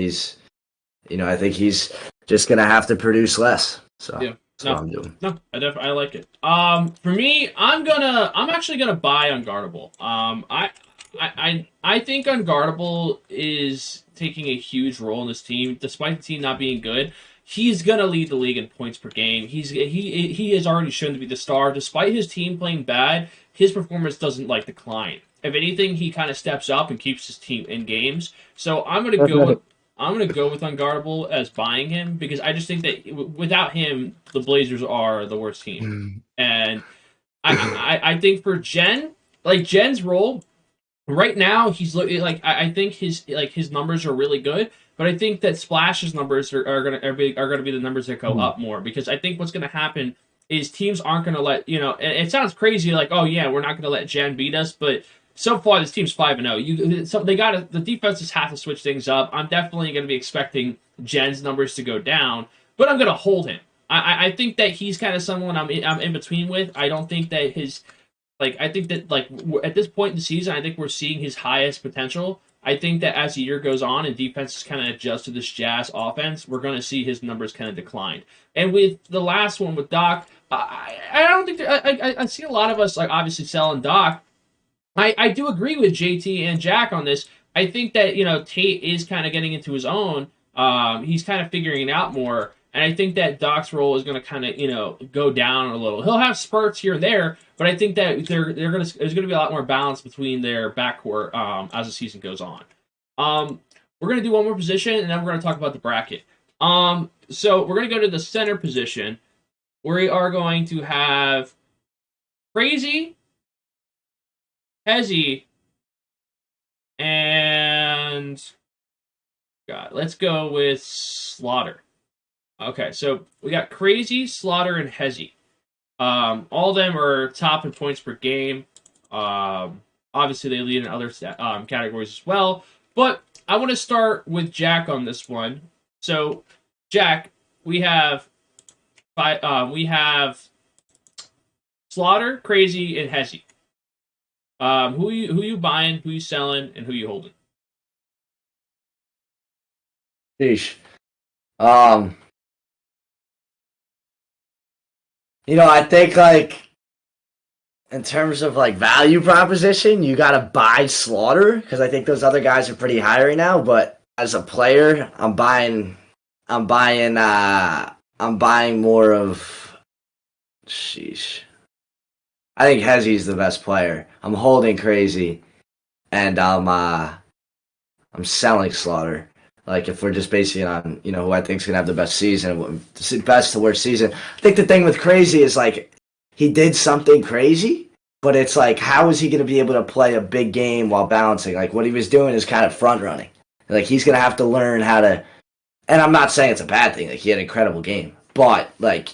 I think he's just gonna have to produce less. So yeah, that's what I'm doing. No, I like it. For me, I'm actually gonna buy Unguardable. I think Unguardable is taking a huge role in this team, despite the team not being good. He's gonna lead the league in points per game. He has already shown to be the star, despite his team playing bad. His performance doesn't decline. If anything, he kind of steps up and keeps his team in games. So I'm gonna go with Unguardable as buying him because I just think that without him, the Blazers are the worst team. And I think for Jen, like Jen's role right now, he's like I think his numbers are really good, but I think that Splash's numbers are gonna be the numbers that go up more, because I think what's gonna happen is teams aren't gonna let, you know. And it sounds crazy, like, oh yeah, we're not gonna let Jen beat us, but so far this team's 5-0. The defenses have to switch things up. I'm definitely gonna be expecting Jen's numbers to go down, but I'm gonna hold him. I think that he's kind of someone I'm in between with. I don't think that his I think that at this point in the season, I think we're seeing his highest potential. I think that as the year goes on and defenses kind of adjust to this Jazz offense, we're going to see his numbers kind of decline. And with the last one with Doc, I don't think I see a lot of us like obviously selling Doc. I do agree with JT and Jack on this. I think that, you know, Tate is kind of getting into his own. He's kind of figuring it out more. And I think that Doc's role is going to kind of, you know, go down a little. He'll have spurts here and there, but I think that there's going to be a lot more balance between their backcourt as the season goes on. We're going to do one more position, and then we're going to talk about the bracket. So we're going to go to the center position. We are going to have Crazy, Hezzy, and God, let's go with Slaughter. Okay, so we got Crazy, Slaughter, and Hezzy. All of them are top in points per game. Obviously, they lead in other categories as well. But I want to start with Jack on this one. So, Jack, we have Slaughter, Crazy, and Hezzy. Who you buying? Who you selling? And who you holding? Sheesh. You know, I think, like, in terms of, like, value proposition, you got to buy Slaughter, because I think those other guys are pretty high right now. But as a player, I'm buying more of, sheesh. I think Hezzy's the best player. I'm holding Crazy, and I'm selling Slaughter. Like, if we're just basing it on, you know, who I think's gonna have the best season, best to worst season. I think the thing with Crazy is, like, he did something crazy, but it's like, how is he gonna be able to play a big game while balancing? Like, what he was doing is kind of front running. Like, he's gonna have to learn how to. And I'm not saying it's a bad thing. Like, he had an incredible game, but, like,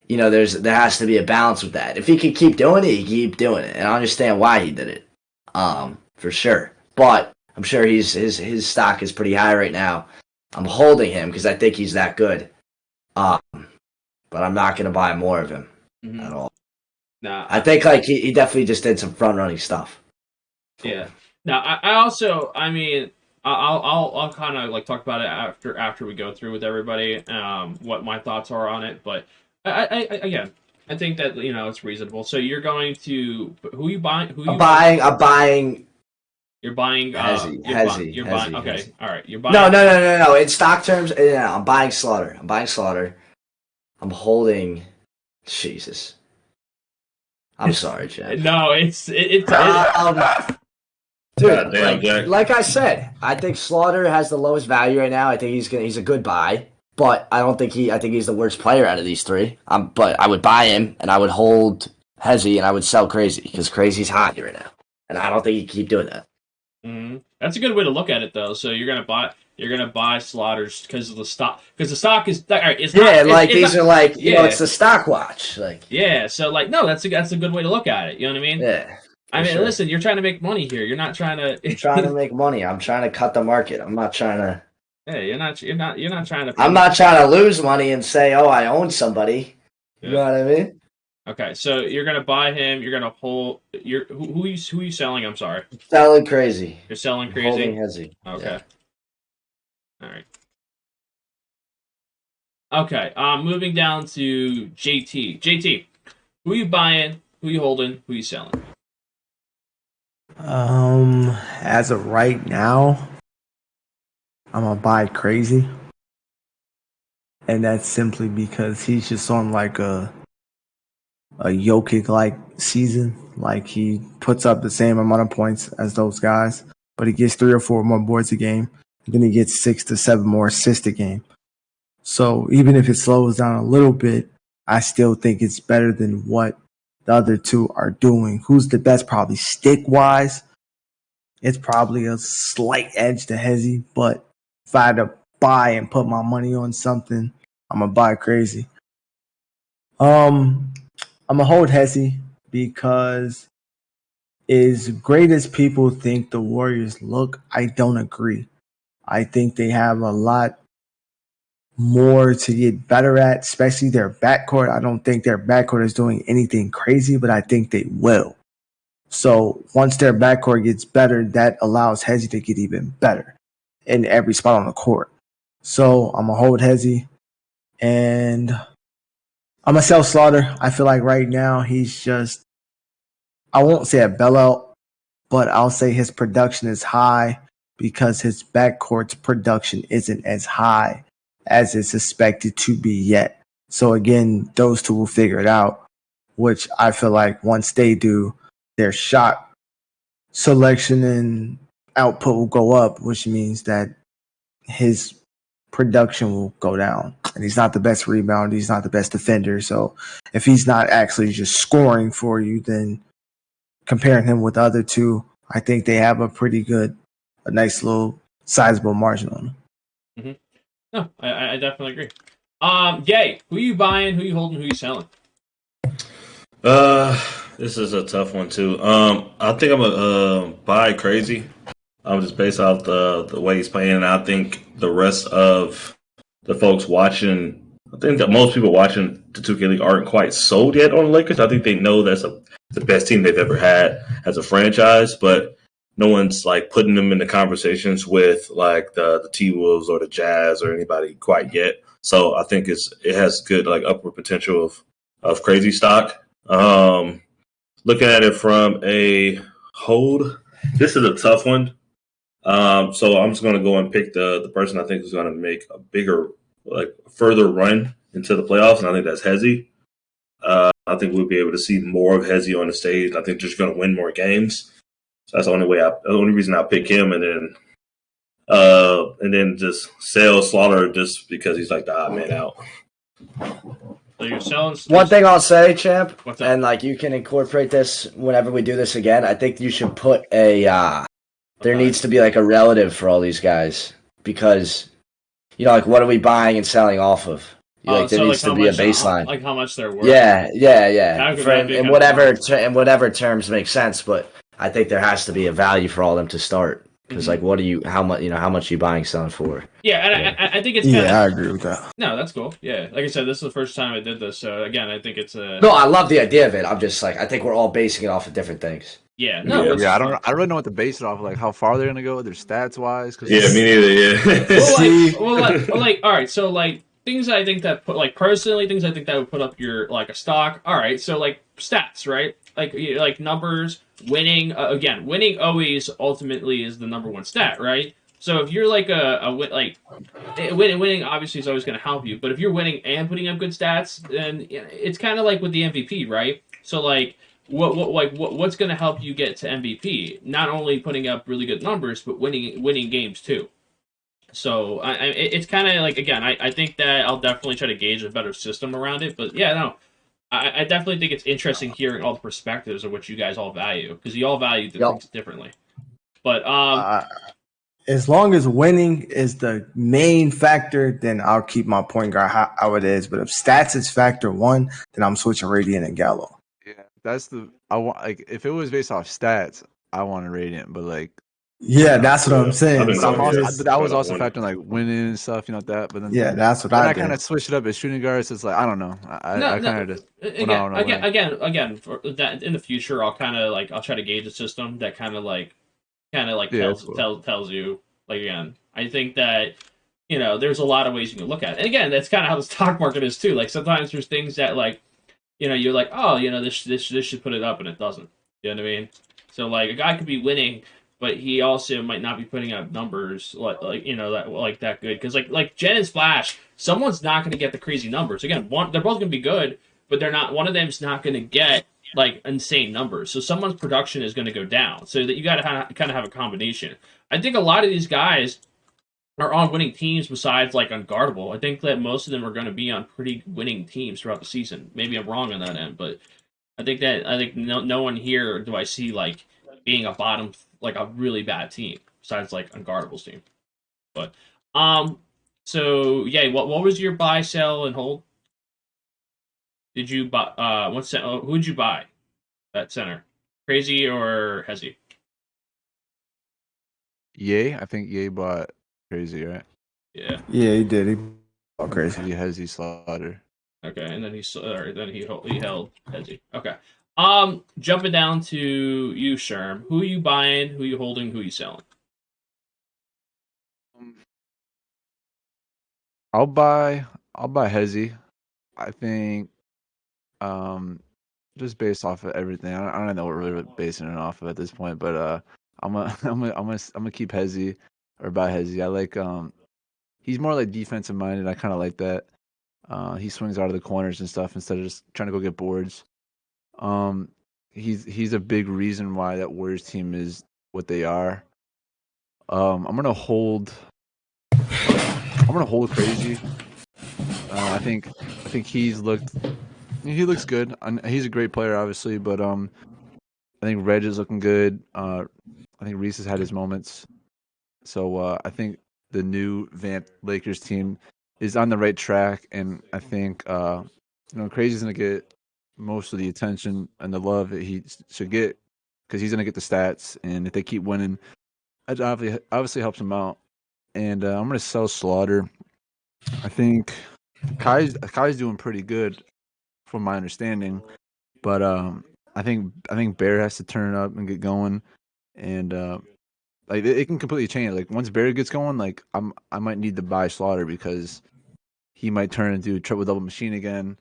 you know, there has to be a balance with that. If he could keep doing it, he keep doing it, and I understand why he did it, for sure. But I'm sure his stock is pretty high right now. I'm holding him because I think he's that good. But I'm not going to buy more of him at all. Nah, I think like he definitely just did some front running stuff. Yeah. Now I also, I mean, I'll kind of like talk about it after we go through with everybody, what my thoughts are on it. But I think that, you know, it's reasonable. So you're going to who you buying? I'm buying. You're buying Hezzy. You're buying. Okay, Hezzy. All right. You're buying. No. In stock terms, yeah, I'm buying Slaughter. I'm holding. Jesus. I'm sorry, Chad. No, it's dude. Jack. Like I said, I think Slaughter has the lowest value right now. I think he's a good buy, but I think he's the worst player out of these three. But I would buy him, and I would hold Hezzy, and I would sell Crazy because Crazy's hot right now, and I don't think he can keep doing that. Mm-hmm. That's a good way to look at it, though. So you're gonna buy Slaughters because of the stock. Because the stock is all right. It's it's the stock watch. Like, yeah. So like, no, that's a good way to look at it. You know what I mean? Yeah. I mean, listen, you're trying to make money here. You're not trying to. I'm trying to make money. I'm trying to cut the market. I'm not trying to. Hey, you're not trying to. I'm not trying to lose money and say, oh, I own somebody. Yeah. You know what I mean? Okay, so you're gonna buy him. You're gonna hold. Who are you selling? I'm sorry. Selling Crazy. You're selling Crazy. Holding Hezzy. Okay. Yeah. All right. Okay. Moving down to JT. JT, who you buying? Who you holding? Who you selling? As of right now, I'm gonna buy Crazy, and that's simply because he's just on like a Jokic-like season. Like, he puts up the same amount of points as those guys, but he gets 3 or 4 more boards a game. And then he gets 6 to 7 more assists a game. So even if it slows down a little bit, I still think it's better than what the other two are doing. Who's the best? Probably stick-wise. It's probably a slight edge to Hezzy, but if I had to buy and put my money on something, I'm going to buy crazy. I'm going to hold Hezzy because as great as people think the Warriors look, I don't agree. I think they have a lot more to get better at, especially their backcourt. I don't think their backcourt is doing anything crazy, but I think they will. So once their backcourt gets better, that allows Hezzy to get even better in every spot on the court. So I'm going to hold Hezzy, and I'm going to sell Slaughter. I feel like right now he's just, I won't say a bailout, but I'll say his production is high because his backcourt's production isn't as high as it's expected to be yet. So again, those two will figure it out, which I feel like once they do, their shot selection and output will go up, which means that his production will go down. And he's not the best rebounder. He's not the best defender. So if he's not actually just scoring for you, then comparing him with the other two, I think they have a nice little sizable margin on them. Mm-hmm. No, I definitely agree. Gay, who you buying, who you holding, who you selling? This is a tough one too. I think I'm gonna buy Crazy. I'm just based off the way he's playing, and I think the rest of the folks watching, I think that most people watching the 2K League aren't quite sold yet on the Lakers. I think they know that's the best team they've ever had as a franchise, but no one's like putting them in the conversations with like the T-Wolves or the Jazz or anybody quite yet. So I think it has good like upward potential of Crazy stock. Looking at it from a hold, this is a tough one. So I'm just going to go and pick the person I think is going to make a bigger, like further run into the playoffs, and I think that's Hezzy. I think we'll be able to see more of Hezzy on the stage. I think they're just going to win more games. So that's the only reason I pick him, and then just sell Slaughter just because he's like the odd man out. So you're selling. One thing I'll say, Champ, What's up? and like you can incorporate this whenever we do this again. I think you should put there needs to be like a relative for all these guys because, like what are we buying and selling off of? There needs to be a baseline, like how much they're worth. Yeah. In whatever terms make sense, but I think there has to be a value for all of them to start. Because like, how much are you buying selling for? Yeah, and I think it's kinda, I agree with that. No, that's cool. Yeah, like I said, this is the first time I did this, so again, I think it's a. No, I love the idea of it. I'm just like, I think we're all basing it off of different things. Yeah, I don't really know what to base it off of, like how far they're gonna go, their stats wise. Yeah, me neither. Yeah. All right, so like things I think that put like personally things I think that would put up your like a stock. All right, so like stats, right? Like numbers, winning. Again, winning always ultimately is the number one stat, right? So if you're like winning obviously is always going to help you, but if you're winning and putting up good stats, then it's kind of like with the MVP, right? So like what's going to help you get to MVP? Not only putting up really good numbers, but winning games too. So it's kind of like, again, I think that I'll definitely try to gauge a better system around it, but yeah, no. I definitely think it's interesting hearing all the perspectives of what you guys all value because you all value things differently. But as long as winning is the main factor, then I'll keep my point guard how it is. But if stats is factor one, then I'm switching Radiant and Gallo. Yeah, that's I want like if it was based off stats, I want a Radiant, but like. Yeah, that's what I'm saying. But I was also factoring like winning and stuff, that. But then that's what I did. kind of switched it up as shooting guards. It's like I don't know. I kind of just again for that in the future. I'll try to gauge a system that tells you like again. I think that there's a lot of ways you can look at it. And again, that's kind of how the stock market is too. Like sometimes there's things that like you're like this should put it up and it doesn't. You know what I mean? So like a guy could be winning. But he also might not be putting up numbers that good because like Jen and Splash, someone's not going to get the crazy numbers. Again, they're both going to be good, but they're not. One of them's not going to get like insane numbers. So someone's production is going to go down. So that you got to kind of have a combination. I think a lot of these guys are on winning teams besides like unguardable. I think that most of them are going to be on pretty winning teams throughout the season. Maybe I'm wrong on that end, but I think no one here do I see like being a bottom like a really bad team besides like Unguardable's team. But so yeah, what was your buy, sell, and hold? Did you buy who did you buy at center? Crazy or Hezzy? Yay, I think Yay bought crazy, right? Yeah. Yeah, he did. He all crazy. He has he slaughter. Okay, and then he held Hezzy. Okay. Jumping down to you, Sherm. Who are you buying? Who are you holding? Who are you selling? I'll buy Hezzy. I think just based off of everything. I don't know what we're basing it off of at this point, but I'm gonna keep Hezzy or buy Hezzy. I like he's more like defensive minded. I kind of like that. He swings out of the corners and stuff instead of just trying to go get boards. Um, he's a big reason why that Warriors team is what they are. I'm gonna hold. I'm gonna hold crazy. I think he looks good. He's a great player, obviously, but I think Reg is looking good. I think Reese has had his moments, so I think the new Vamp Lakers team is on the right track, and I think Crazy's gonna get most of the attention and the love that he should get because he's gonna get the stats, and if they keep winning, that obviously helps him out. And I'm gonna sell Slaughter. I think Kai's doing pretty good, from my understanding, but I think Bear has to turn it up and get going, and like it can completely change. Like once Bear gets going, like I might need to buy Slaughter because he might turn into a triple double machine again.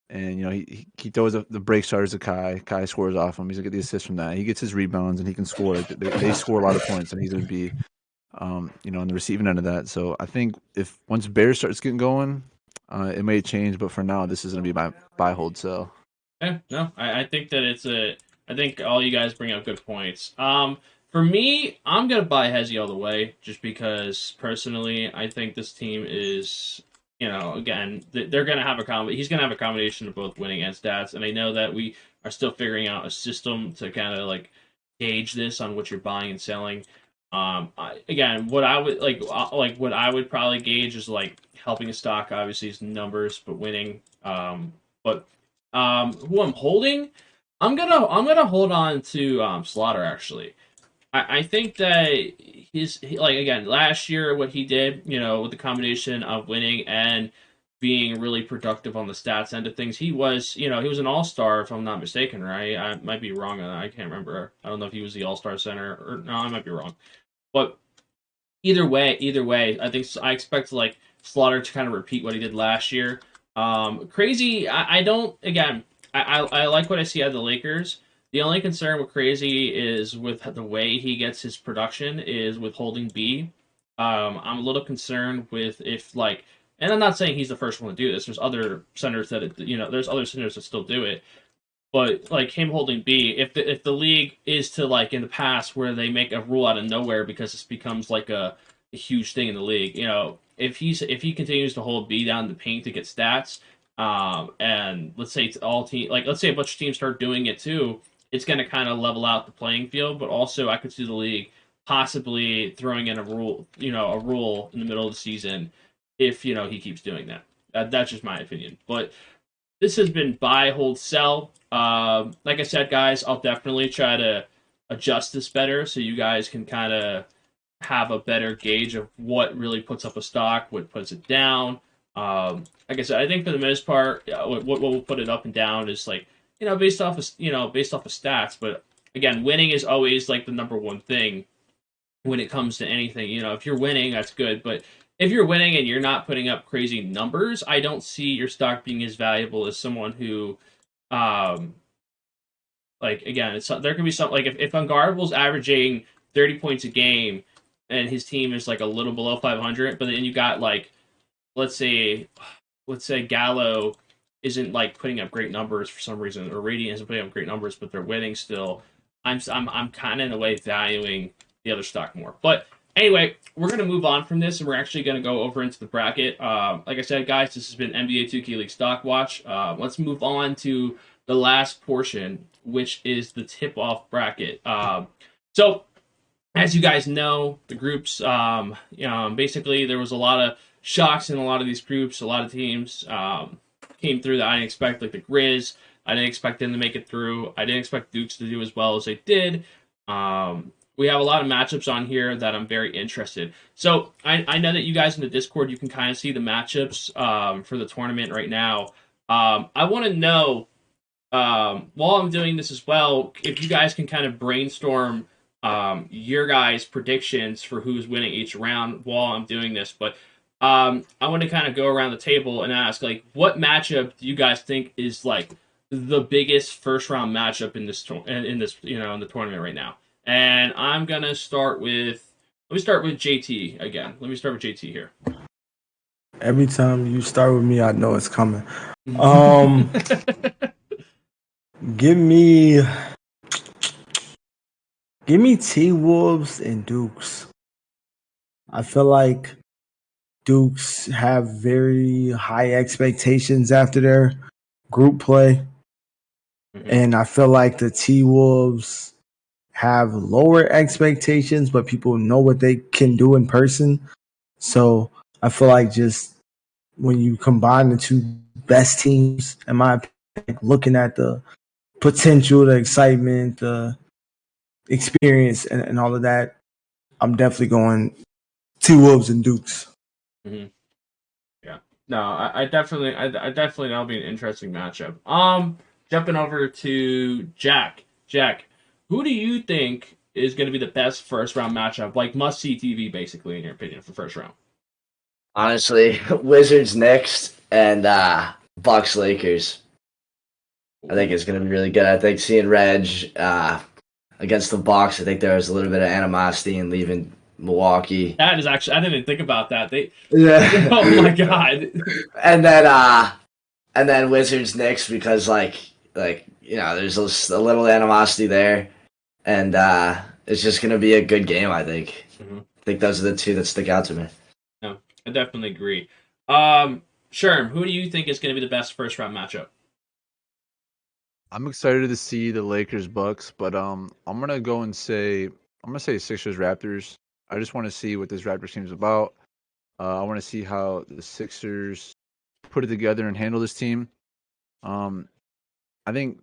And he throws the break starters to Kai. Kai scores off him. He's gonna get the assist from that. He gets his rebounds and he can score. Like, they score a lot of points, and he's gonna be on the receiving end of that. So I think if once Bear starts getting going, it may change. But for now, this is gonna be my buy, hold, sell. Yeah, no, I think that I think all you guys bring up good points. For me, I'm gonna buy Hezzy all the way, just because personally, I think this team is, again, they're gonna have he's gonna have a combination of both winning and stats, and I know that we are still figuring out a system to kind of like gauge this on what you're buying and selling. Again, what I would what I would probably gauge is like helping a stock, obviously, is numbers, but winning. But who I'm holding, I'm gonna hold on to Slaughter actually. I think that like again last year what he did, with the combination of winning and being really productive on the stats end of things, he was he was an all-star if I'm not mistaken, right? I might be wrong on that. I can't remember. I don't know if he was the all-star center or no, I might be wrong. But either way, I expect like Slaughter to kind of repeat what he did last year. Crazy, I don't. Again, I like what I see out of the Lakers. The only concern with Crazy is with the way he gets his production is with holding B. I'm a little concerned with if like, and I'm not saying he's the first one to do this. There's other centers there's other centers that still do it. But like him holding B, if the league is to like in the past where they make a rule out of nowhere because this becomes like a huge thing in the league, if he continues to hold B down in the paint to get stats, and let's say it's let's say a bunch of teams start doing it too, it's going to kind of level out the playing field. But also, I could see the league possibly throwing in a rule in the middle of the season if he keeps doing that. That's just my opinion, but this has been buy, hold, sell. Like I said, guys, I'll definitely try to adjust this better so you guys can kind of have a better gauge of what really puts up a stock, what puts it down. Like I said, I think for the most part, what will put it up and down is like based off of stats. But again, winning is always like the number one thing when it comes to anything. If you're winning, that's good, but if you're winning and you're not putting up crazy numbers, I don't see your stock being as valuable as someone who, like again, there can be some like if Unguardable's averaging 30 points a game and his team is like a little below 500, but then you got like let's say Gallo isn't like putting up great numbers for some reason, or Radiant isn't putting up great numbers, but they're winning still. I'm kind of in a way valuing the other stock more, but. Anyway, we're going to move on from this, and we're actually going to go over into the bracket. Like I said, guys, this has been NBA 2K League Stock Watch. Let's move on to the last portion, which is the tip-off bracket. So, as you guys know, the groups, basically there was a lot of shocks in a lot of these groups. A lot of teams came through that I didn't expect, like the Grizz. I didn't expect them to make it through. I didn't expect Dukes to do as well as they did. We have a lot of matchups on here that I'm very interested. So I know that you guys in the Discord, you can kind of see the matchups for the tournament right now. I want to know, while I'm doing this as well, if you guys can kind of brainstorm your guys' predictions for who's winning each round while I'm doing this. But I want to kind of go around the table and ask, like, what matchup do you guys think is like the biggest first round matchup in this in the tournament right now? And I'm gonna start with JT again. Let me start with JT here. Every time you start with me, I know it's coming. Give me T-Wolves and Dukes. I feel like Dukes have very high expectations after their group play. Mm-hmm. And I feel like the T-Wolves have lower expectations, but people know what they can do in person. So I feel like just when you combine the two best teams, in my opinion, looking at the potential, the excitement, the experience, and all of that, I'm definitely going T-Wolves and Dukes. Mm-hmm. Yeah, no, I definitely that'll be an interesting matchup. Jumping over to Jack. Jack, who do you think is going to be the best first round matchup, like must see TV, basically, in your opinion, for first round? Honestly, Wizards next and Bucks Lakers. I think it's going to be really good. I think seeing Reg against the Bucks, I think there was a little bit of animosity in leaving Milwaukee. That is actually, I didn't even think about that. Yeah. Oh my god. And then Wizards Knicks, because like there's a little animosity there, and it's just going to be a good game. I think. Mm-hmm. I think those are the two that stick out to me. No, I definitely agree. Sherm, who do you think is going to be the best first round matchup? I'm excited to see the Lakers Bucks, but I'm gonna say Sixers Raptors. I just want to see what this Raptors team is about. I want to see how the Sixers put it together and handle this team. I think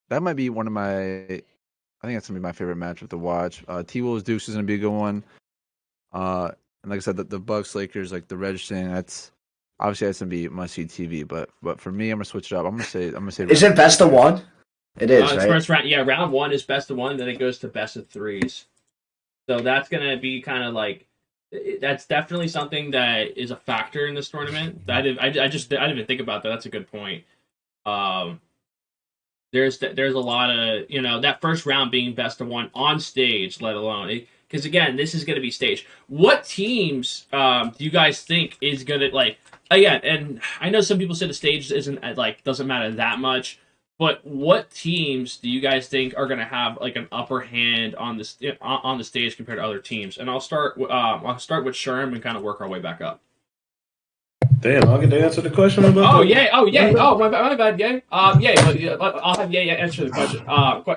that might be one of my. I think that's gonna be my favorite matchup to watch. T-Wolves Dukes is gonna be a good one. And like I said, the Bucks Lakers, like the Reg thing, that's obviously gonna be must see TV. But for me, I'm gonna switch it up. I'm gonna say. Is it best of one? It is, right? First round, yeah. Round one is best of one, then it goes to best of threes. So that's gonna be kind of like, that's definitely something that is a factor in this tournament. I didn't even think about that. That's a good point. There's a lot of, that first round being best of one on stage, let alone because again, this is gonna be staged. What teams do you guys think is gonna like? Again, and I know some people say the stage isn't doesn't matter that much. But what teams do you guys think are going to have like an upper hand on the stage compared to other teams? And I'll start with Sherm and kind of work our way back up. Damn, I'll get to answer the question about. Oh yeah. Oh my bad. Yeah. I'll have answer the question.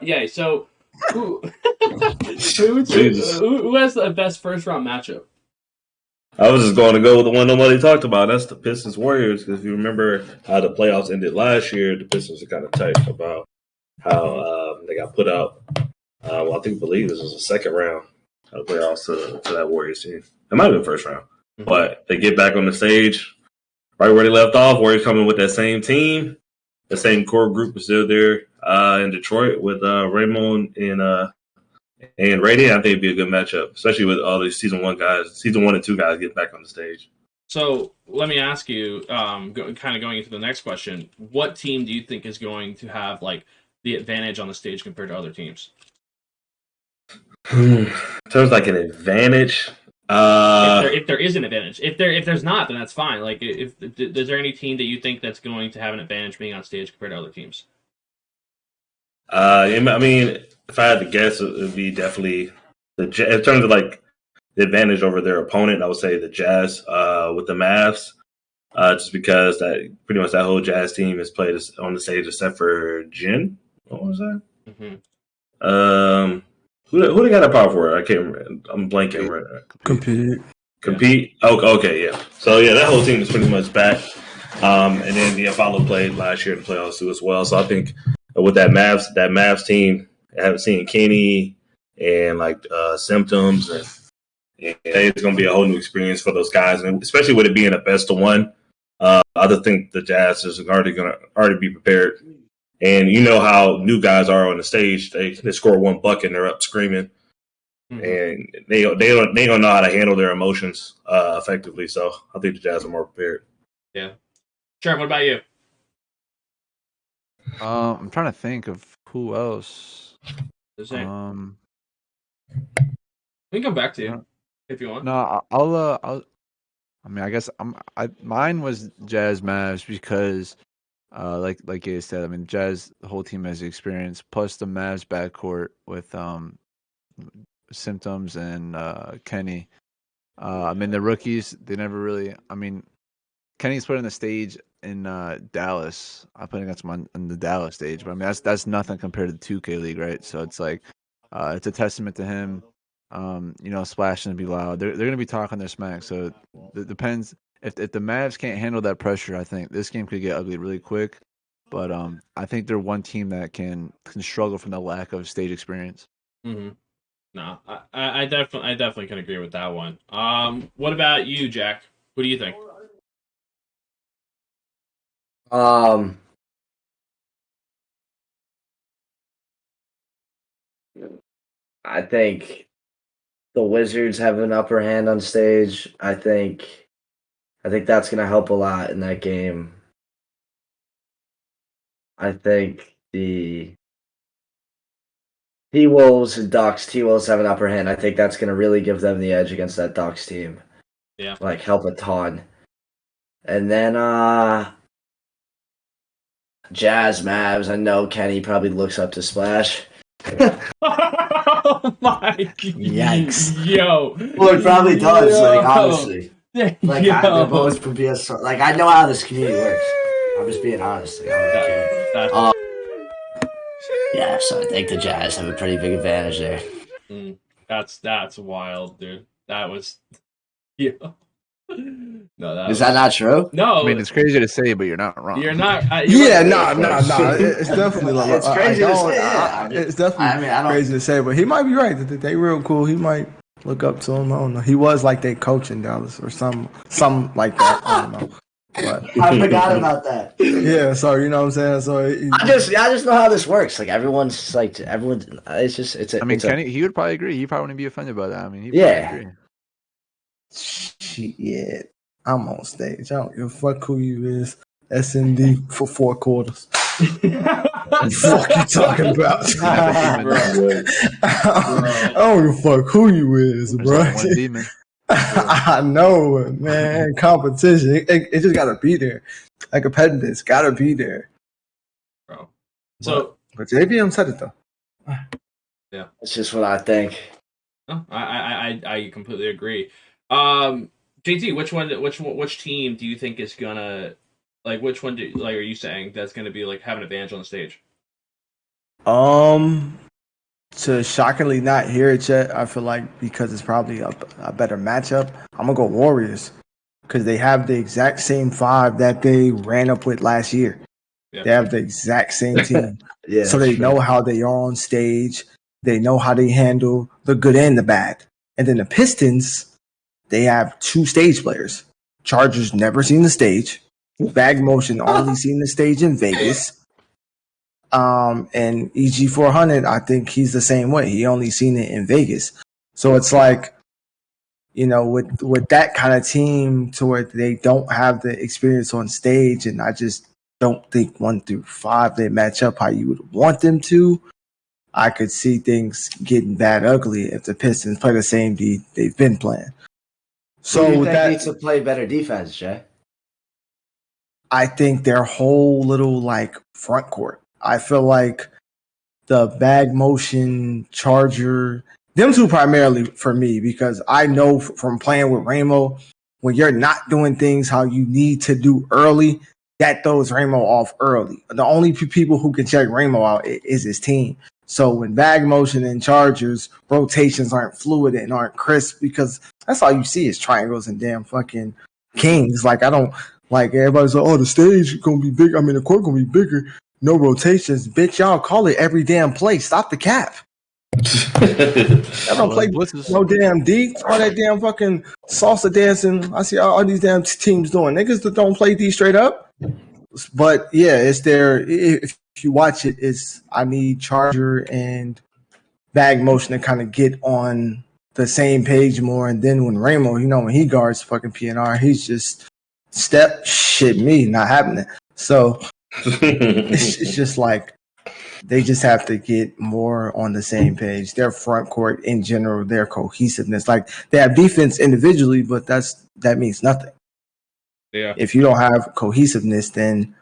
Yeah. So who has the best first round matchup? I was just going to go with the one nobody talked about. That's the Pistons Warriors. Because if you remember how the playoffs ended last year, the Pistons are kind of tight about how they got put out. I believe this was the second round of the playoffs to that Warriors team. It might have been first round. Mm-hmm. But they get back on the stage right where they left off. Warriors coming with that same team. The same core group is still there in Detroit with Raymond and Radiant. I think it'd be a good matchup, especially with all these season 1 and 2 guys getting back on the stage. So let me ask you, kind of going into the next question, what team do you think is going to have like the advantage on the stage compared to other teams? In terms of like an advantage, if there is an advantage, if there's not, then that's fine. Like, is there any team that you think that's going to have an advantage being on stage compared to other teams? I mean, if I had to guess, it would be definitely in terms of like the advantage over their opponent. I would say the Jazz with the Mavs. just because that pretty much that whole Jazz team has played on the stage except for Jin. What was that? Who they got a power for? I can't remember. I'm blanking right now. Compete. Yeah. Oh, okay, yeah. So yeah, that whole team is pretty much back. And then Apollo played last year in the playoffs too as well. So I think with that Mavs team, I haven't seen Kenny and symptoms, and it's going to be a whole new experience for those guys, and especially with it being a best of one. I think the Jazz is already be prepared. And you know how new guys are on the stage. They score one bucket and they're up screaming. And they don't know how to handle their emotions effectively. So I think the Jazz are more prepared. Yeah. Sure. What about you? I'm trying to think of who else. We can come back to you if you want. No, I'll. I mean, I guess mine was Jazz Mavs because, like you said, I mean, Jazz, the whole team has experience, plus the Mavs backcourt with Symptoms and Kenny. I mean, the rookies, they never really. I mean, Kenny's put on the stage in Dallas. I played against him on the Dallas stage, but I mean, that's nothing compared to the 2K League, right? So it's like, it's a testament to him. Splashing to be loud. They're going to be talking their smack. So it depends. If the Mavs can't handle that pressure, I think this game could get ugly really quick. But I think they're one team that can struggle from the lack of stage experience. Mm-hmm. No, I definitely can agree with that one. What about you, Jack? What do you think? I think the Wizards have an upper hand on stage. I think that's going to help a lot in that game. I think the T-Wolves and Ducks, T-Wolves have an upper hand. I think that's going to really give them the edge against that Ducks team. Yeah. Help a ton. And then Jazz Mavs. I know Kenny probably looks up to Splash. Oh my! Yikes! Yo, well, it probably does. Honestly, they're both from BS. I know how this community works. I'm just being honest. Yeah, so I think the Jazz have a pretty big advantage there. That's wild, dude. That was, yeah. No, is that not true? No, I mean it's crazy to say, but you're not wrong. You're not. No. It's definitely it's crazy to say. It's definitely crazy to say, but he might be right. They real cool. He might look up to him. I don't know. He was like they coach in Dallas or some like that. I don't know. But I forgot about that. Yeah, so you know what I'm saying. So I just know how this works. Everyone's everyone. It's just Kenny, he would probably agree. He probably wouldn't be offended by that. I mean, he agree. Shit, I'm on stage. I don't give a fuck who you is. SMD for 4 quarters. What the fuck you talking about? I don't give a fuck who you is, bro. I know, man. Competition. It just gotta be there. Like competitiveness gotta be there, bro. So, but JVM said it though. Yeah, that's just what I think. No, I completely agree. JT, which team do you think is gonna which one are you saying that's gonna be have an advantage on the stage? To shockingly not hear it yet, I feel like because it's probably a better matchup, I'm gonna go Warriors because they have the exact same 5 that they ran up with last year. Yeah. They have the exact same team, so they know how they are on stage. They know how they handle the good and the bad. And then the Pistons, they have 2 stage players. Chargers never seen the stage. Bag Motion only seen the stage in Vegas. And EG400, I think he's the same way. He only seen it in Vegas. So it's with that kind of team to where they don't have the experience on stage, and I just don't think 1 through 5 they match up how you would want them to. I could see things getting bad ugly if the Pistons play the same they've been playing. So who do you think needs to play better defense, Jay? I think their whole little front court. I feel like the Bag Motion, Charger, them 2 primarily for me, because I know from playing with Ramo, when you're not doing things how you need to do early, that throws Ramo off early. The only people who can check Ramo out is his team. So when bag motion and chargers, rotations aren't fluid and aren't crisp, because that's all you see is triangles and damn fucking kings. Like, I don't like everybody's like, oh, the stage gonna be big. I mean, the court gonna be bigger. No rotations, bitch. Y'all call it every damn play. Stop the cap. I don't play no damn D. All that damn fucking salsa dancing. I see all these damn teams doing. Niggas that don't play D straight up. But yeah, it's there. If you watch it, it's I need charger and bag motion to kind of get on the same page more. And then when Ramo, when he guards fucking PNR, he's just step shit me not happening. So it's just like they just have to get more on the same page. Their front court in general, their cohesiveness. Like, they have defense individually, but that means nothing. Yeah. If you don't have cohesiveness, then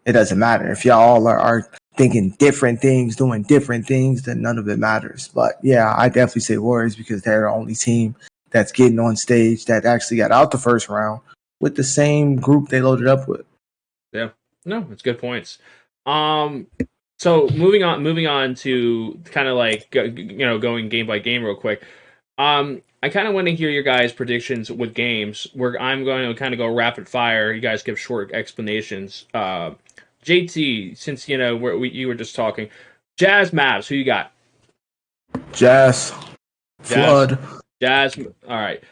it doesn't matter. If y'all all are thinking different things, doing different things, then none of it matters. But yeah, I definitely say Warriors because they're the only team that's getting on stage that actually got out the first round with the same group they loaded up with. Yeah. No, it's good points. So moving on to kind of like going game by game real quick. I kind of want to hear your guys' predictions with games. Where I'm going to kind of go rapid fire. You guys give short explanations. JT, since you were just talking, Jazz Mavs. Who you got? Jazz. Flood. Jazz. All right.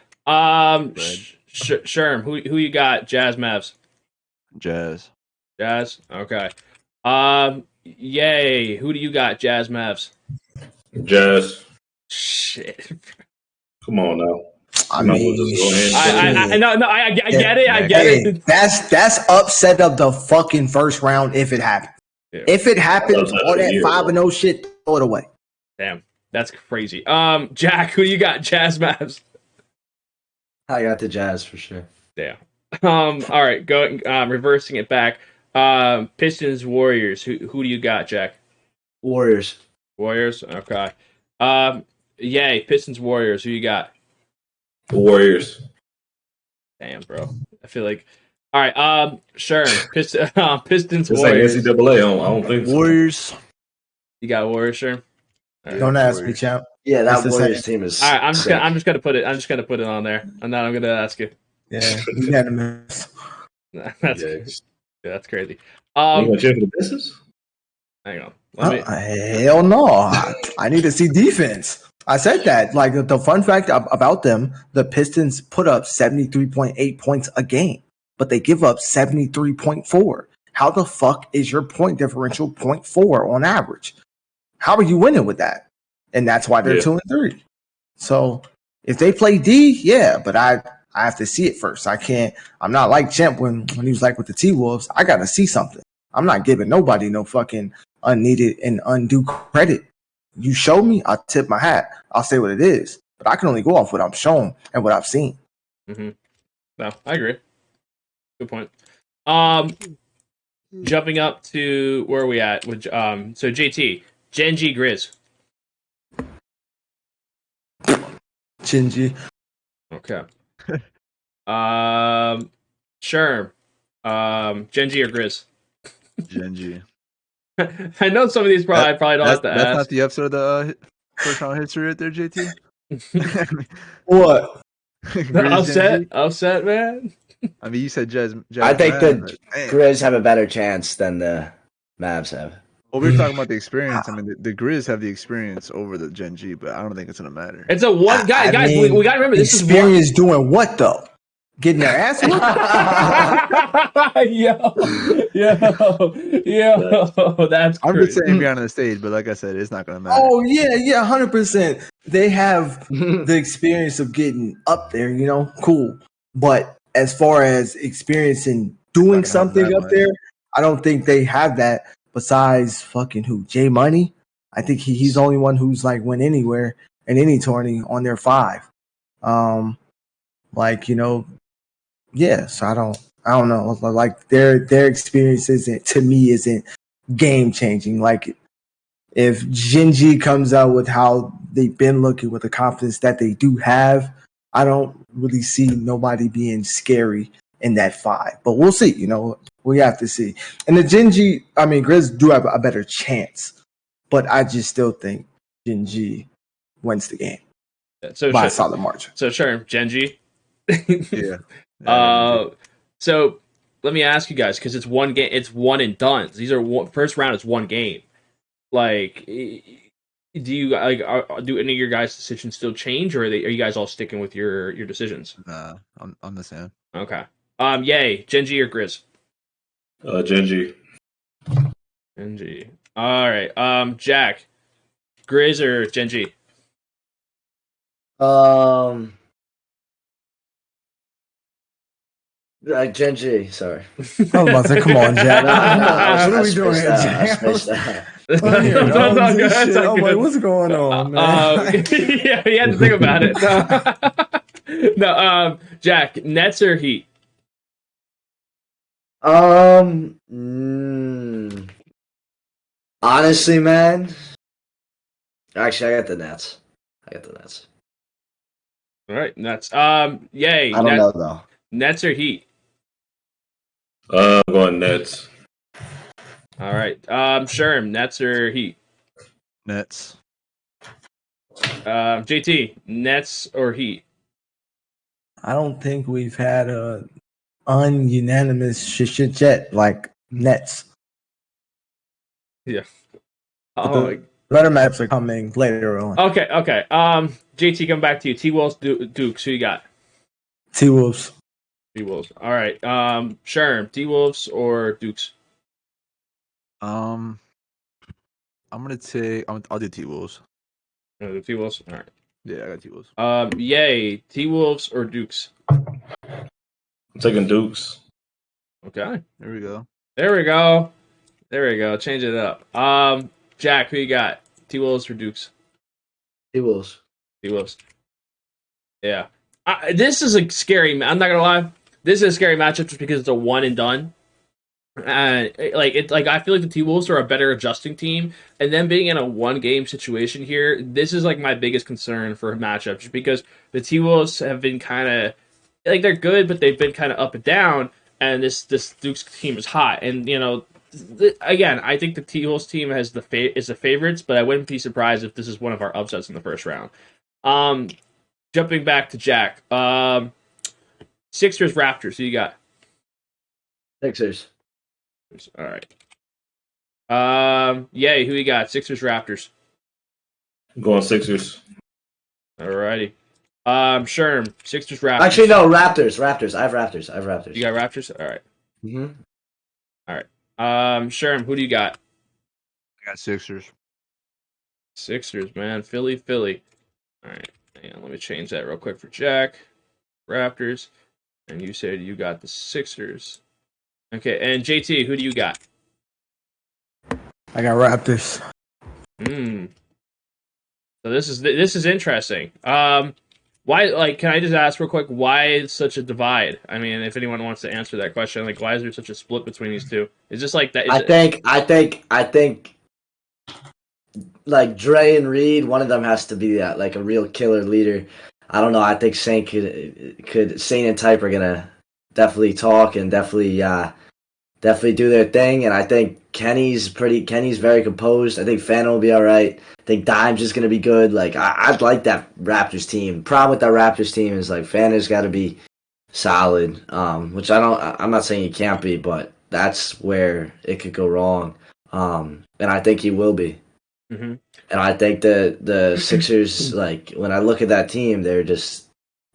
Sherm. Who you got? Jazz Mavs. Jazz. Okay. Yay. Who do you got? Jazz Mavs. Jazz. Shit. Come on now. I mean, I get it. I get it. That's upset of the fucking first round if it happens. Yeah. If it happens, all that 5-0 shit, throw it away. Damn, that's crazy. Jack, who you got? Jazz Mavs. I got the Jazz for sure. Yeah. All right, going reversing it back. Pistons Warriors. Who do you got, Jack? Warriors. Okay. Yay, Pistons Warriors. Who you got? Warriors. Damn, bro. I feel like. All right. Sure. Pistons This Warriors. ain't NCAA. I don't think so. Warriors. You got Warriors, sure. Right. Don't ask me, champ. Yeah, that Warriors team is. All right, I'm just gonna put it on there. I'm gonna ask you. Yeah, unanimous. That's crazy. You gonna check for the business? Hang on. Hell no. I need to see defense. I said that. Like, the fun fact about them, the Pistons put up 73.8 points a game, but they give up 73.4. How the fuck is your point differential 0.4 on average? How are you winning with that? And that's why they're 2-3. So if they play D, yeah, but I have to see it first. I'm not like Champ when he was like with the T-Wolves. I got to see something. I'm not giving nobody no fucking unneeded and undue credit. You show me, I'll tip my hat. I'll say what it is. But I can only go off what I'm shown and what I've seen. Mm-hmm. No, I agree. Good point. Jumping up to where are we at? With so JT, Genji Grizz. Genji. Okay. Sure. Genji or Grizz? Genji. I know some of these probably don't have to ask. That's not the episode of the first round history right there, JT. What? Upset, man. I mean, you said Jazz. I think the Grizz have a better chance than the Mavs have. Well, we were talking about the experience. I mean, the Grizz have the experience over the Gen G, but I don't think it's going to matter. It's a one guy. Guys, we got to remember this experience is doing what though? Getting their ass whooped? yo, that's crazy. I'm just saying behind the stage, but like I said, it's not going to matter. Oh, yeah, 100%. They have the experience of getting up there, cool. But as far as experience in doing something up there, I don't think they have that besides fucking who? J Money? I think he's the only one who's like went anywhere in any tourney on their 5. Yeah, so I don't know. Like their experience isn't game changing. Like if Genji comes out with how they've been looking with the confidence that they do have, I don't really see nobody being scary in that 5. But we'll see. We have to see. And the Genji, Grizz do have a better chance, but I just still think Genji wins the game by a solid margin. So sure, Genji. Yeah. So let me ask you guys, because it's one game, it's one and done. These are first round is one game. Like, do you do any of your guys' decisions still change, or are you guys all sticking with your decisions? Nah, I'm the same. Okay. Yay, Genji or Grizz? Genji. Genji. All right. Jack, Grizz or Genji? Genji, sorry. I was about to say, come on, Jack. What are we doing here, Jack? I'm like, what's going on, man? Yeah, he had to think about it. No, Jack, Nets or Heat? Honestly, man. Actually, I got the Nets. All right, Nets. Yay. I don't know though. Nets or Heat? Going Nets. All right. Sherm, Nets or Heat? Nets. JT, Nets or Heat? I don't think we've had a ununanimous shit yet like Nets. Yeah. The better matchups are coming later on. Okay. JT, come back to you. T-Wolves, Dukes. Who you got? T-Wolves. T-Wolves. All right. Sherm, T-Wolves or Dukes? I'm gonna take. I'll do T-Wolves. T-Wolves. All right. Yeah, I got T-Wolves. Yay, T-Wolves or Dukes? I'm taking Dukes. Okay. There we go. Change it up. Jack, who you got? T-Wolves or Dukes? T-Wolves. T-Wolves. Yeah. This is a scary. I'm not gonna lie. This is a scary matchup just because it's a one and done. And I feel like the T-Wolves are a better adjusting team, and then being in a one-game situation here, this is like my biggest concern for a matchup, just because the T-Wolves have been kind of they're good, but they've been kind of up and down, and this Dukes team is hot, and again, I think the T-Wolves team is the favorites, but I wouldn't be surprised if this is one of our upsets in the first round. Jumping back to Jack, Sixers Raptors. Who you got? Sixers. All right. Yay, who you got? Sixers Raptors. I'm going Sixers. Alrighty. Sherm, Sixers Raptors. Actually, no, Raptors. I have Raptors. You got Raptors? All right. Mm-hmm. All right. Sherm, who do you got? I got Sixers. Sixers, man. Philly. All right. Hang on, let me change that real quick for Jack. Raptors. And you said you got the Sixers. Okay, and JT, who do you got? I got Raptors. So this is interesting. Why? Can I just ask real quick? Why such a divide? I mean, if anyone wants to answer that question, why is there such a split between these two? Is this like that? I think, like Dre and Reed, one of them has to be that, like a real killer leader. I don't know. I think Saint Saint and Type are gonna definitely talk and definitely do their thing. And I think Kenny's very composed. I think Phantom will be all right. I think Dime's just gonna be good. I'd like that Raptors team. Problem with that Raptors team is Phantom's got to be solid. Which I'm not saying he can't be, but that's where it could go wrong. And I think he will be. Mm-hmm. And I think the Sixers, when I look at that team, they're just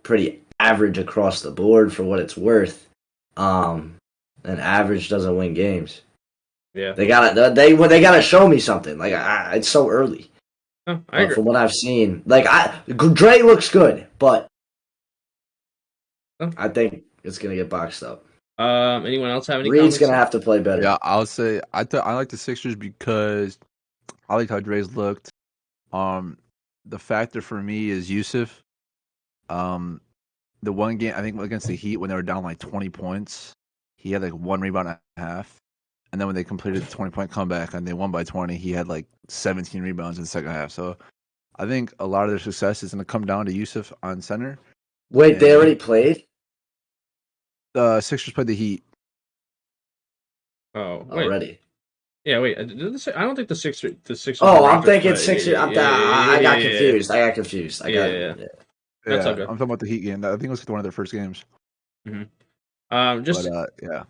pretty average across the board for what it's worth. And average doesn't win games. Yeah, they gotta show me something. It's so early. Oh, I agree. From what I've seen, Dre looks good, but I think it's gonna get boxed up. Anyone else have any? Reed's comments? gonna have to play better. Yeah, I'll say I like the Sixers because I like how Dre's looked. The factor for me is Yusuf. The one game I think against the Heat when they were down 20 points, he had 1 rebound and a half, and then when they completed the 20-point comeback and they won by 20, he had 17 rebounds in the second half. So I think a lot of their success is going to come down to Yusuf on center. Wait, they And already played? the Sixers played the Heat. Oh, wait. Already. Yeah, wait. I don't think the Sixers. Oh, and I'm Raptors thinking play. Sixers. I got confused. I got confused. I got Yeah. yeah. That's Yeah, all good. I'm talking about the Heat game. I think it was one of their first games. Just Yeah.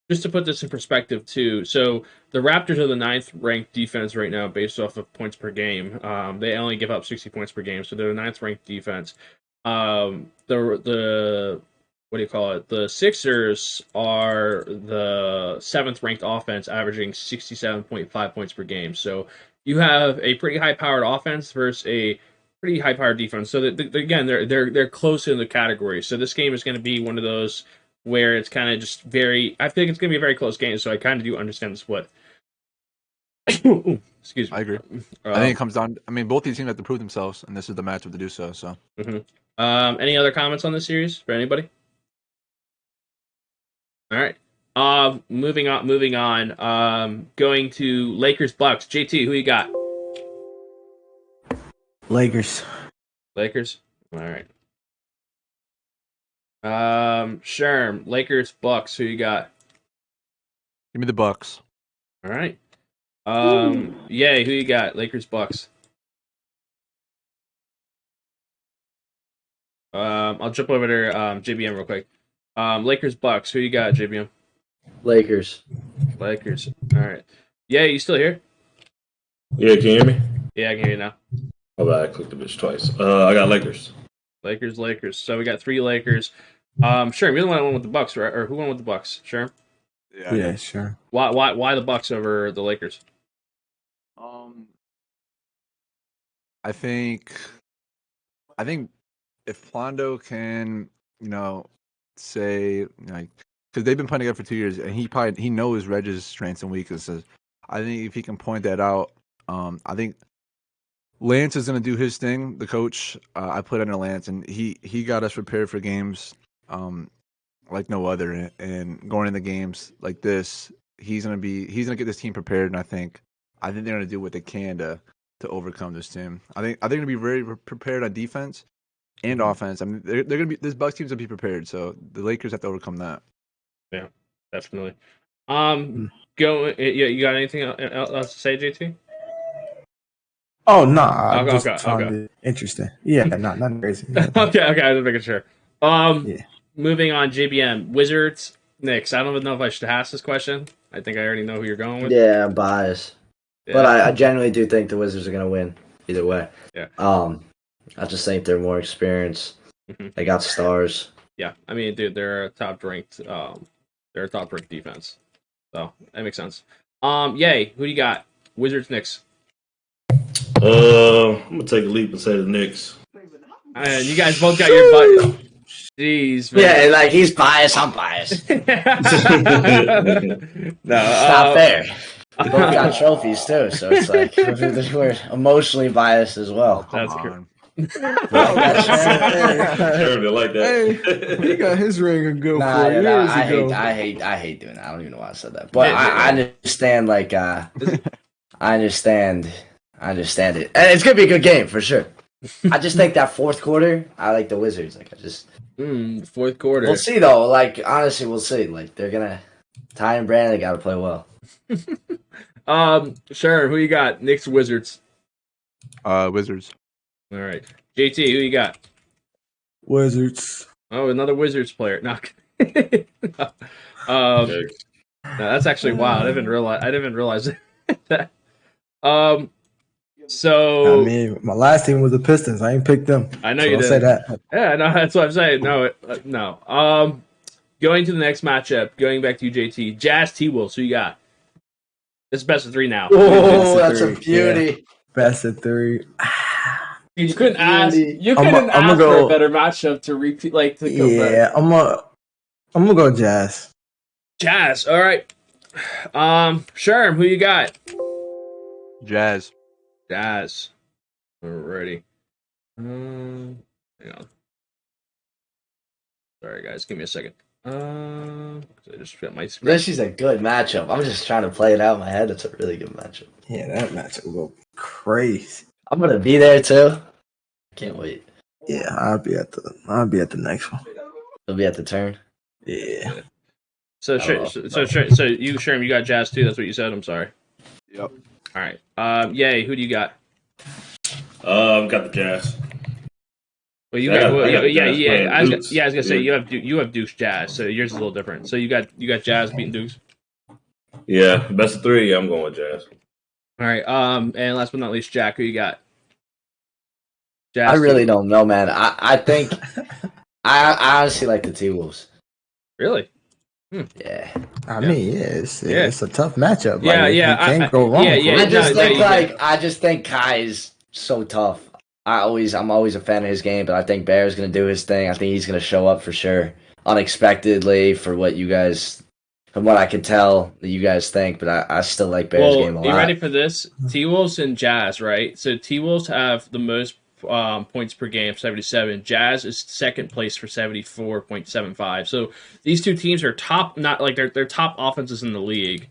just to put this in perspective too, so the Raptors are the 9th ranked defense right now based off of points per game. They only give up 60 points per game, so they're the 9th ranked defense. The what do you call it? The Sixers are the 7th ranked offense, averaging 67.5 points per game. So you have a pretty high powered offense versus a pretty high powered defense. So again, they're close in the category. So this game is going to be one of those where it's kind of just very. I think it's going to be a very close game. So I kind of do understand the split. Excuse me. I agree. I think it comes down. I mean, both these teams have to prove themselves, and this is the matchup to do so. So. Any other comments on this series for anybody? All right. Moving on. Going to Lakers Bucks. JT, who you got? Lakers. All right. Sherm, Lakers Bucks. Who you got? Give me the Bucks. All right. Yay, who you got? Lakers Bucks. I'll jump over to JBM real quick. Lakers Bucks. Who you got, JBM? Lakers. All right. Yeah, you still here? Yeah, can you hear me? Yeah, I can hear you now. Oh, I clicked the bitch twice. I got Lakers. Lakers. So we got 3 Lakers. Sure. You're the one that went with the Bucks, right? Or who went with the Bucks? Sure. Yeah, sure. Why the Bucks over the Lakers? I think if Plondo can, say like, because they've been playing together for 2 years, and he knows Reg's strengths and weaknesses. I think if he can point that out, I think Lance is going to do his thing. The coach, I played under Lance, and he got us prepared for games like no other. And going into games like this, he's gonna get this team prepared, and I think they're gonna do what they can to overcome this team. I think they're gonna be very prepared on defense and offense. I mean, they're gonna be, this Bucks team's gonna be prepared. So the Lakers have to overcome that. Yeah, definitely. You got anything else to say, JT? Oh no, I just found it interesting. Yeah, not crazy. okay, I was making sure. Yeah. Moving on, JBM, Wizards, Knicks. I don't even know if I should ask this question. I think I already know who you're going with. Yeah, I'm biased. Yeah. But I genuinely do think the Wizards are going to win either way. Yeah. I just think they're more experienced. They got stars. Yeah, I mean, dude, they're a top ranked defense. So that makes sense. Yay, who do you got? Wizards, Knicks. I'm gonna take a leap and say the Knicks. And you guys both got your butt. Jeez, man. Yeah, like he's biased, I'm biased. No, it's not fair. We both got trophies too, so it's like we're emotionally biased as well. That's true. Sure, like that. Hey, he got his ring and go for years ago. I hate doing that. I don't even know why I said that, but I understand. Like, I understand it, and it's gonna be a good game for sure. I just think that fourth quarter, I like the Wizards. Like, I just fourth quarter. We'll see though. Like, honestly, we'll see. Like, they're gonna Ty and Brandon got to play well. Sure. Who you got? Knicks, Wizards. Wizards. All right. JT, who you got? Wizards. Oh, another Wizards player. No. No, that's actually wild. I didn't realize that. So I mean, my last team was the Pistons. I ain't picked them. I know so you I'll did. Say that. Yeah, no, that's what I'm saying. No. Going to the next matchup. Going back to you, JT. Jazz, T-Wolves. Who you got? This is best of 3 now. Oh, that's a beauty. Yeah. Best of 3. You couldn't ask. You couldn't ask for a better matchup to repeat. Like to go better. Yeah, I'm gonna go Jazz. Jazz. All right. Sherm, who you got? Jazz. Alrighty. Hang on. Sorry, guys. Give me a second. I just got my screen. This is a good matchup. I'm just trying to play it out in my head. It's a really good matchup. Yeah, that matchup will go crazy. I'm gonna be there too. Can't wait. Yeah, I'll be at the next one. He'll be at the turn. Yeah. So I you, Sherm, you got Jazz too. That's what you said. I'm sorry. Yep. All right. Yay. Who do you got? I've got the Jazz. Well, you I got. got- Well, I got the yeah, Jazz yeah. playing I was, Dukes. yeah, I was gonna say Yeah. you have Duke's Jazz, so yours is a little different. So you got Jazz beating Dukes. Yeah, best of three. I'm going with Jazz. All right. And last but not least, Jack. Who you got? Jazz. I really T- don't know, man. I think I honestly like the T-Wolves. Really? Yeah. I mean, it's a tough matchup. Yeah, like, yeah, You can't go wrong. yeah, with yeah. it. I just think Kai is so tough. I'm always a fan of his game, but I think Bear's gonna do his thing. I think he's gonna show up for sure, unexpectedly for what you guys, from what I can tell, that you guys think. But I still like Bear's game a lot. You ready for this? T-Wolves and Jazz, right? So T-Wolves have the most points per game, 77. Jazz is second place for 74.75. So these two teams are top, not like they're top offenses in the league.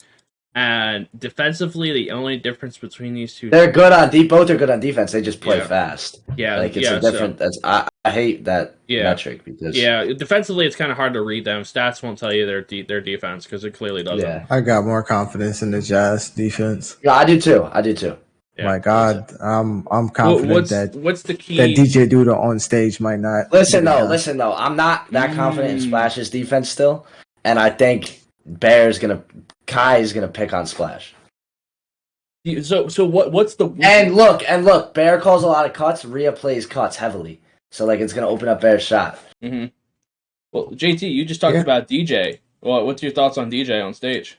And defensively, the only difference between these two, They're good on deep. Both are good on defense. They just play Yeah. fast. yeah, Like it's yeah, a different. I hate that metric because yeah, defensively, it's kind of hard to read them. Stats won't tell you their defense because it clearly doesn't. yeah. I got more confidence in the Jazz defense. Yeah, I do too. Yeah. My God, I'm confident what's the key? that DJ Duda on stage might not. Listen get it though, done. I'm not that confident in Splash's defense still, and I think Kai is gonna pick on Splash. So what's the And look, Bear calls a lot of cuts. Rhea plays cuts heavily, so like it's gonna open up Bear's shot. Mm-hmm. Well, JT, you just talked about DJ. Well, what's your thoughts on DJ on stage?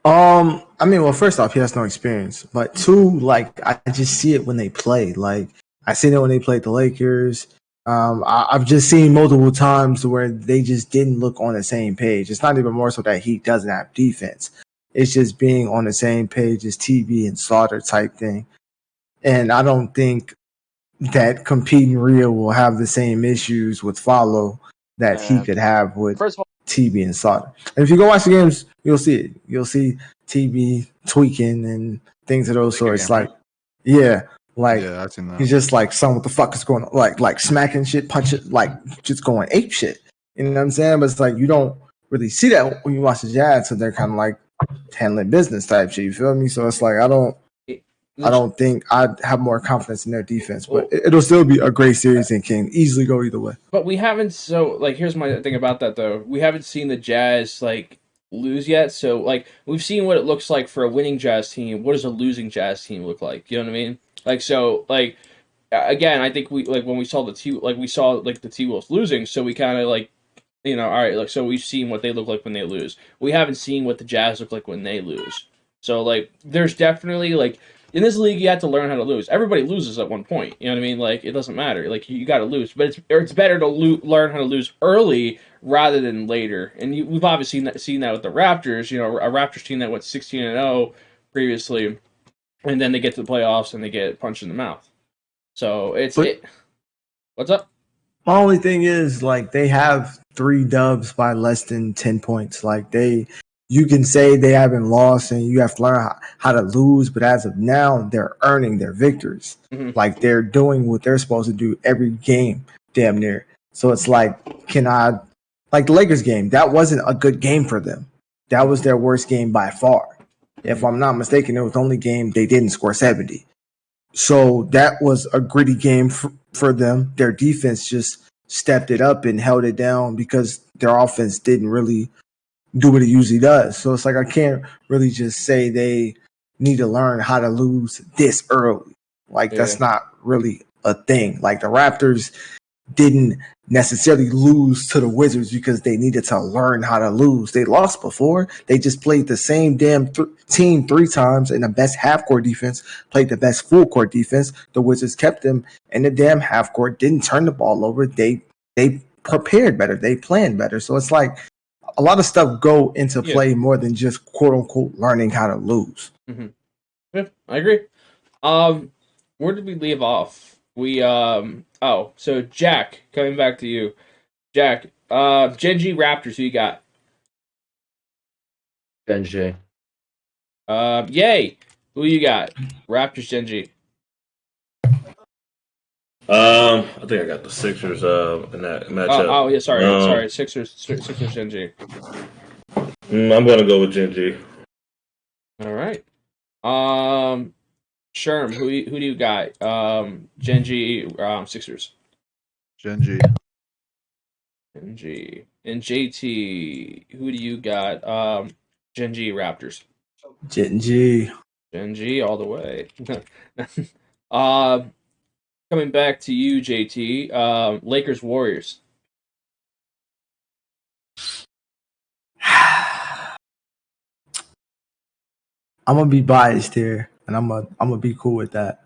I mean, well, first off, he has no experience, but two, like I just see it when they play. Like I seen it when they played the Lakers. I've just seen multiple times where they just didn't look on the same page. It's not even more so that he doesn't have defense. It's just being on the same page as TB and Slaughter type thing. And I don't think that competing Rhea will have the same issues with Follow that he could have with TB and Slaughter. And if you go watch the games, you'll see it. You'll see TB tweaking and things of those sorts. Like, yeah, I've seen that. he's just like, son, what the fuck is going on? Like smacking shit, punching, like just going ape shit. You know what I'm saying? But it's like you don't really see that when you watch the Jazz, so they're kind of like handling business type shit. You feel me? So it's like I don't think I'd have more confidence in their defense, but it'll still be a great series and can easily go either way. But we haven't. So like, here's my thing about that though. We haven't seen the Jazz like lose yet. So like, we've seen what it looks like for a winning Jazz team. What does a losing Jazz team look like? You know what I mean? Like, so like, again, I think we like when we saw the T-Wolves losing. So we kind of like, all right, like, so we've seen what they look like when they lose. We haven't seen what the Jazz look like when they lose. So like, there's definitely like. In this league, you have to learn how to lose. Everybody loses at one point. You know what I mean? Like, it doesn't matter. Like, you got to lose. But it's better to learn how to lose early rather than later. And we've obviously seen that with the Raptors. You know, a Raptors team that went 16-0 previously, and then they get to the playoffs and they get punched in the mouth. So, what's up? My only thing is, like, they have 3 dubs by less than 10 points. Like, you can say they haven't lost and you have to learn how to lose, but as of now, they're earning their victories. Mm-hmm. Like they're doing what they're supposed to do every game, damn near. So it's like, like the Lakers game, that wasn't a good game for them. That was their worst game by far. If I'm not mistaken, it was the only game they didn't score 70. So that was a gritty game for them. Their defense just stepped it up and held it down because their offense didn't really do what it usually does. So it's like I can't really just say they need to learn how to lose this early. Like that's not really a thing. Like the Raptors didn't necessarily lose to the Wizards because they needed to learn how to lose. They lost before. They just played the same damn team 3 times, and the best half-court defense played the best full-court defense. The Wizards kept them in the damn half-court, didn't turn the ball over. They prepared better. They planned better. So it's like a lot of stuff go into play more than just quote unquote learning how to lose. Mm-hmm. Yeah, I agree. Where did we leave off? So Jack, coming back to you. Jack, Genji Raptors, who you got? Genji. Yay! Who you got? Raptors Genji. I think I got the Sixers in that matchup. Oh yeah, sorry. Sixers, Genji. I'm gonna go with Genji. All right. Sherm, who do you got? Genji, Sixers. Genji. Genji. And JT, who do you got? Genji, Raptors. Genji. Genji all the way. Coming back to you, JT. Lakers, Warriors. I'm gonna be biased here, and I'm gonna be cool with that.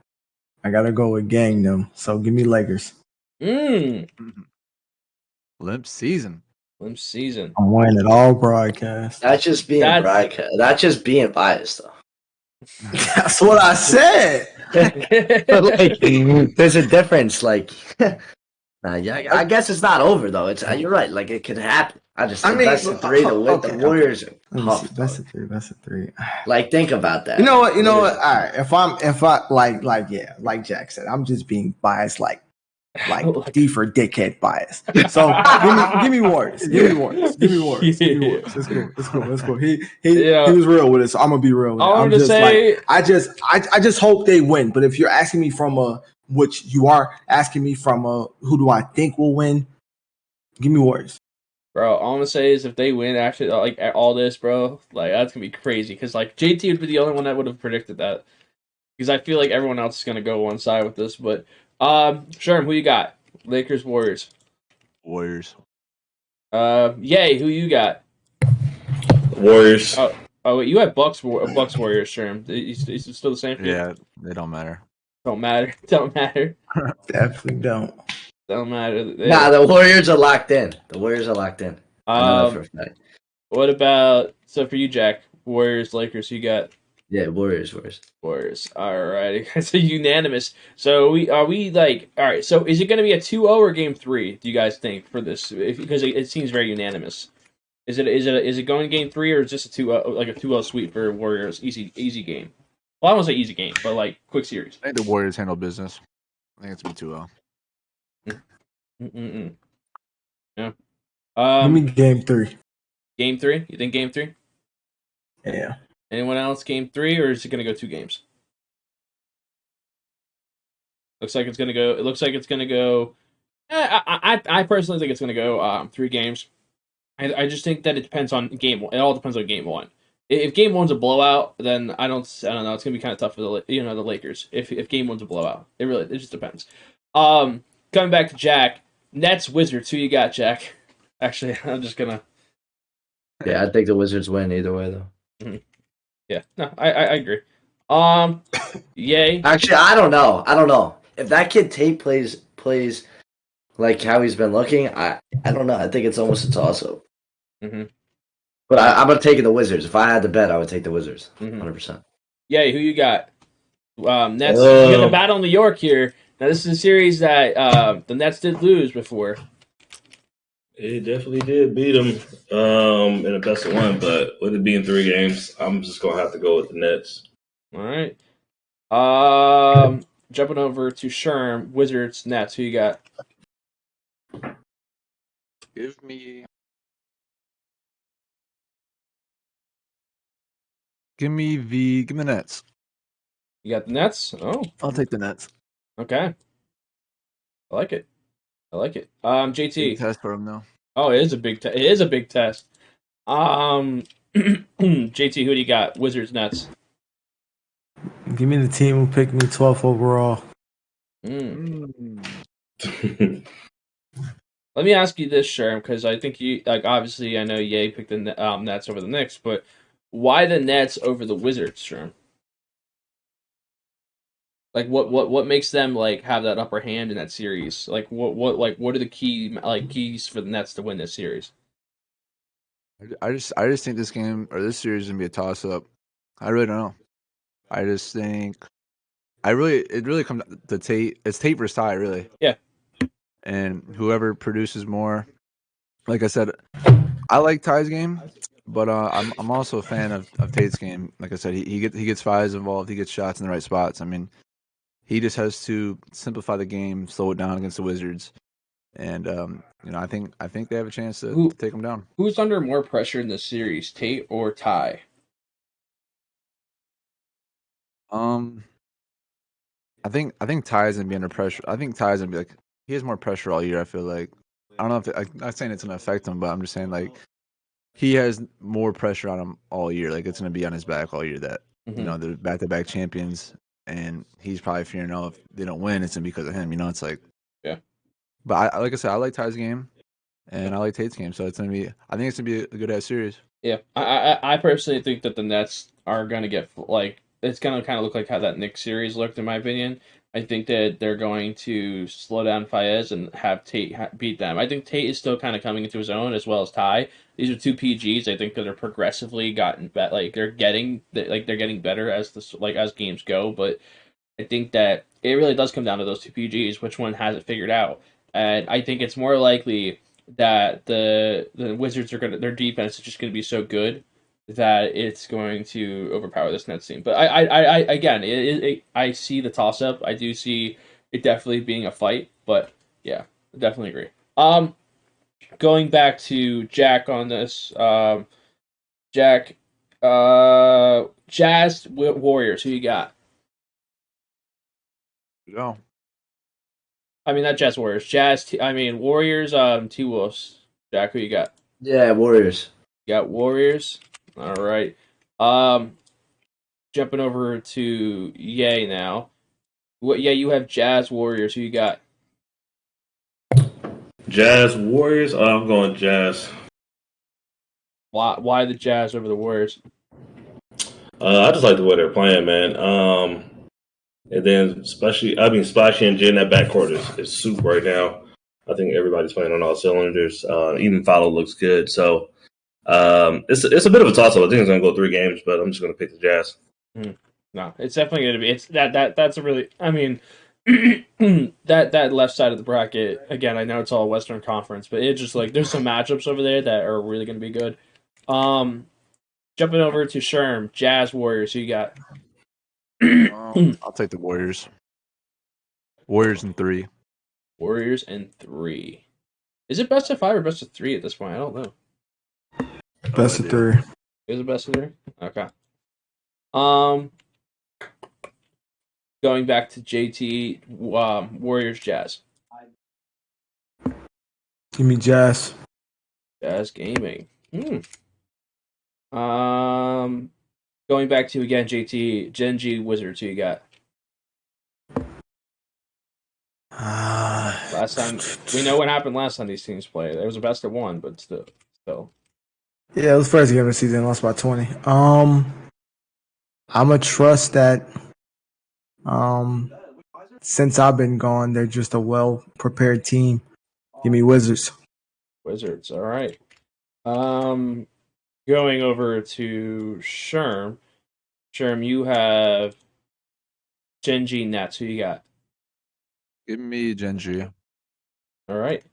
I gotta go with gang them. So give me Lakers. Limp season. I'm wearing it all broadcast. That's just being broadcast. That's just being biased, though. That's what I said. But like, there's a difference. Like, yeah, I guess it's not over though. It's you're right. Like, it could happen. I mean, best of three. The Warriors are tough. Best of three. Like, think about that. You know what? All right. If I like Jack said, I'm just being biased, like D for dickhead bias. So give me Warriors. Give me Warriors. It's cool. He was real with it, so I'm gonna be real with it. I just hope they win. But if you're asking me from which you are asking me from who do I think will win, give me Warriors. Bro, all I'm gonna say is if they win, actually, like all this, bro, like that's gonna be crazy. Because like JT would be the only one that would have predicted that. Because I feel like everyone else is gonna go one side with this. But Sherm, who you got? Lakers, Warriors. Warriors. Yay, who you got? Warriors. Oh, wait, you had Bucks Warriors, Sherm. Is it still the same? Yeah, they don't matter. Don't matter. Definitely don't. Don't matter. Nah, the Warriors are locked in. What about for you, Jack? Warriors, Lakers. Who you got? Yeah, Warriors. Alrighty, so unanimous. So are we like all right? So is it going to be a 2-0 or game 3? Do you guys think for this? Because it seems very unanimous. Is it going game 3 or is this a 2-0 like a 2-0 sweep for Warriors? Easy game. Well, I won't say easy game, but like quick series. I think the Warriors handle business. I think it's gonna be 2-0. Yeah. Give me game 3. Game 3? You think game 3? Yeah. Anyone else game 3, or is it going to go 2 games? Looks like it's going to go. I personally think it's going to go 3 games. I just think that it depends on game 1. It all depends on game 1. If game 1's a blowout, then I don't know. It's going to be kind of tough for the Lakers. If game 1's a blowout, it just depends. Coming back to Jack, Nets, Wizards. Who you got, Jack? Actually, I'm just gonna. Yeah, I think the Wizards win either way, though. Mm-hmm. Yeah, no, I agree. Yay. Actually, I don't know. If that kid Tate plays like how he's been looking, I don't know. I think it's almost a toss-up. Mm-hmm. But I'm gonna take the Wizards. If I had to bet, I would take the Wizards, 100%. Yay, who you got? Nets. You got the Battle in New York here. Now, this is a series that the Nets did lose before. It definitely did beat them in a best of 1, but with it being 3 games, I'm just going to have to go with the Nets. All right. Jumping over to Sherm, Wizards, Nets. Who you got? Give me the Nets. You got the Nets? Oh. I'll take the Nets. Okay. I like it. JT. Big test for him, though. Oh, it is a big test. It is a big test. JT, who do you got? Wizards, Nets. Give me the team who picked me 12th overall. Let me ask you this, Sherm, because I think you obviously I know Ye picked the Nets over the Knicks, but why the Nets over the Wizards, Sherm? Like what makes them have that upper hand in that series? Like what are the keys for the Nets to win this series? I just think this game or this series is gonna be a toss up. I really don't know. I just think it really comes to Tate. It's Tate versus Ty, really. Yeah. And whoever produces more, like I said, I like Ty's game, but I'm also a fan of Tate's game. Like I said, he gets fives involved. He gets shots in the right spots. I mean, He just has to simplify the game, slow it down against the Wizards, and I think they have a chance to take him down. Who's under more pressure in this series, Tate or Ty? I think Ty's gonna be under pressure. I think Ty's gonna be like he has more pressure all year. I feel like I don't know if I'm not saying it's gonna affect him, but I'm just saying like he has more pressure on him all year. Like it's gonna be on his back all year. That they're back-to-back champions, and he's probably fearing, if they don't win, it's gonna be because of him. It's like yeah. But like I said, I like Ty's game, and I like Tate's game, so I think it's gonna be a good ass series. Yeah, I personally think that the Nets are gonna get it's gonna kind of look like how that Knicks series looked, in my opinion. I think that they're going to slow down Fayez and have Tate beat them. I think Tate is still kind of coming into his own, as well as Ty. These are two PGs. I think that they're progressively gotten better. Like they're getting better as as games go. But I think that it really does come down to those two PGs. Which one has it figured out? And I think it's more likely that the Wizards their defense is just gonna be so good that it's going to overpower this Nets team. But I see the toss up. I do see it definitely being a fight. But yeah, I definitely agree. Going back to Jack on this, Jack, Jazz Warriors. Who you got? Go. I mean, not Jazz Warriors. Warriors. T-Wolves. Jack, who you got? Yeah, Warriors. You got Warriors. All right. Jumping over to Ye now. You have Jazz Warriors. Who you got? Jazz Warriors. I'm going Jazz. Why the Jazz over the Warriors? I just like the way they're playing, man. And then Splashy and Jay in that backcourt is soup right now. I think everybody's playing on all cylinders. Even Follow looks good. So it's a bit of a toss-up. I think it's going to go 3 games, but I'm just going to pick the Jazz. No, it's definitely going to be. It's that's a really. I mean, that left side of the bracket again. I know it's all Western Conference, but it's just like there's some matchups over there that are really going to be good. Jumping over to Sherm, Jazz Warriors. Who you got? I'll take the Warriors. Warriors in 3. Warriors in 3. Is it best of 5 or best of 3 at this point? I don't know. Best of 3. Is it best of 3? Okay. Going back to JT, Warriors Jazz. Give me Jazz. Jazz Gaming. Going back to again JT, Gen G Wizards. Who you got? Last time we know what happened last time these teams played. It was a best of 1, but still. Yeah, it was first game of the season. Lost by 20. I'm gonna trust that. Since I've been gone, they're just a well prepared team. Give me Wizards. Wizards. All right. Going over to Sherm. Sherm, you have Gen G Nets. Who you got? Give me Gen G. All right.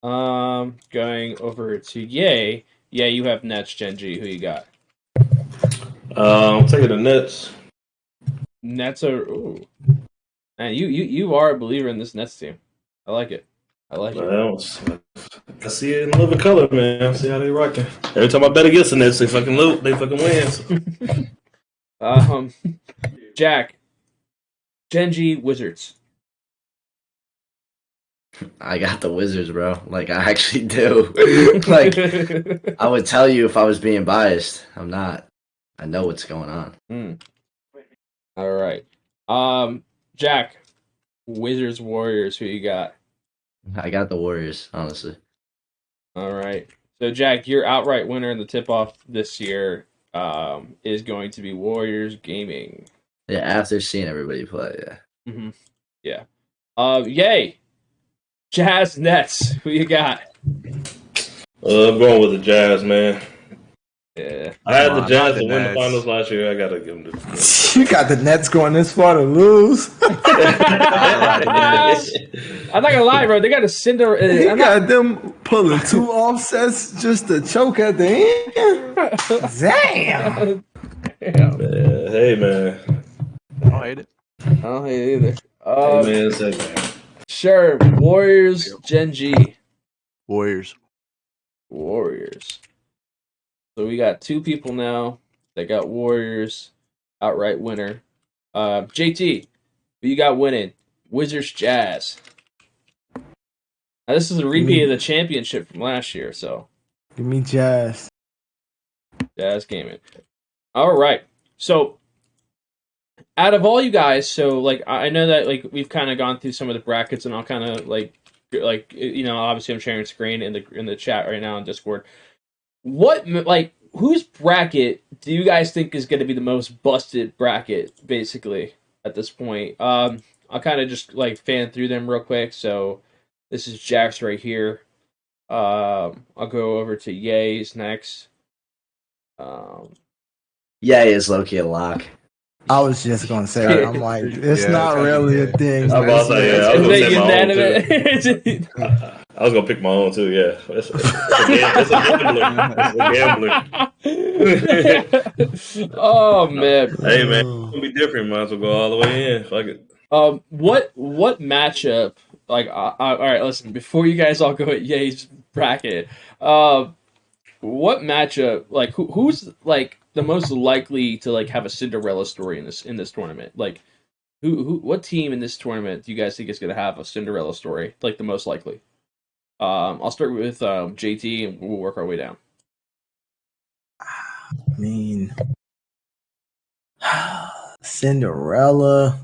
Going over to Ye. Yeah, you have Nets Gen G. Who you got? I'm taking the Nets. Nets are. Ooh. Man, you are a believer in this Nets team. I like it. Well, I see it in living color, man. I see how they rocking. Every time I bet against the Nets, they fucking lose. They fucking win. Jack, Gen G Wizards. I got the Wizards, bro. Like, I actually do. Like, I would tell you if I was being biased. I'm not. I know what's going on. All right. Jack, Wizards Warriors. Who you got? I got the Warriors, honestly. All right. So, Jack, your outright winner in the tip-off this year is going to be Warriors Gaming. Yeah, after seeing everybody play, yeah. Mm-hmm. Yeah. Yay! Jazz Nets. Who you got? I'm going with the Jazz, man. Yeah. I had the Jazz to win the finals last year. I got to give them the You got the Nets going this far to lose. I'm not gonna lie, bro. They got a cinder. You got them pulling 2 offsets just to choke at the end. Damn. Hey, man. I don't hate it. don't hate it either. Hey, man, it's okay. Sure. Warriors, Gen G. Warriors. Warriors. So we got two people now that got Warriors outright winner. JT, who you got winning? Wizards, Jazz. Now, this is a repeat of the championship from last year, so Give me Jazz. Jazz came in. All right. So out of all you guys, so like I know that like we've kind of gone through some of the brackets, and I'll kind of like obviously I'm sharing screen in the chat right now on Discord. What like whose bracket do you guys think is going to be the most busted bracket basically at this point? I'll kind of just like fan through them real quick. So this is Jack's right here. I'll go over to Ye's next. Yeah, is low-key a lock. I was just gonna say that. I'm like, it's not really a thing. I'm about to say, yeah, I was Is gonna it pick my own, too. I was gonna pick my own too. Yeah, it's a gambler. Oh man! Hey man, it's gonna be different. Might as well go all the way in. Fuck it. What matchup? Like, all right, listen. Before you guys all go at Ye's bracket, what matchup? Like, who's like the most likely to like have a Cinderella story in this tournament? Like, what team in this tournament do you guys think is going to have a Cinderella story? Like the most likely. I'll start with JT, and we'll work our way down. I mean, Cinderella.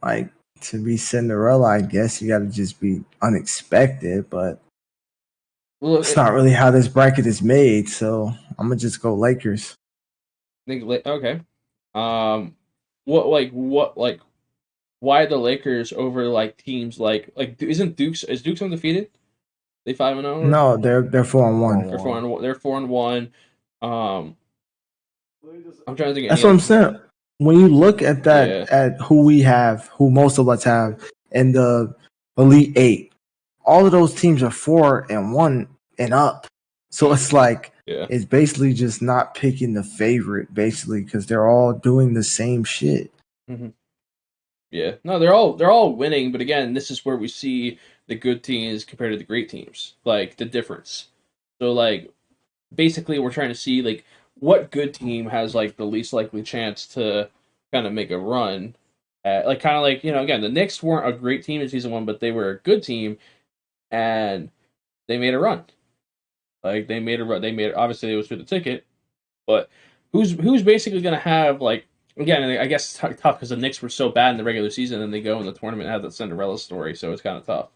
Like, to be Cinderella, I guess you got to just be unexpected, but Well, it's not really how this bracket is made. So I'm gonna just go Lakers. Okay. Why the Lakers over like teams like isn't Duke's undefeated? They 5-0? No, they're 4-1. They're 4-1. They're 4-1. I'm trying to think. That's what I'm saying. When you look at that, at who we have, who most of us have, in the Elite Eight, all of those teams are 4-1 and up. So it's like it's basically just not picking the favorite, basically, because they're all doing the same shit. Mm-hmm. Yeah, no, they're all winning, but again, this is where we see the good teams compared to the great teams, like the difference. So like, basically, we're trying to see like what good team has like the least likely chance to kind of make a run. Like kind of like again, the Knicks weren't a great team in season 1, but they were a good team, and they made a run. Like they made a run. They made obviously it was for the ticket, but who's basically gonna have like. Again, I guess it's tough because the Knicks were so bad in the regular season, and they go in the tournament and have that Cinderella story, so it's kind of tough.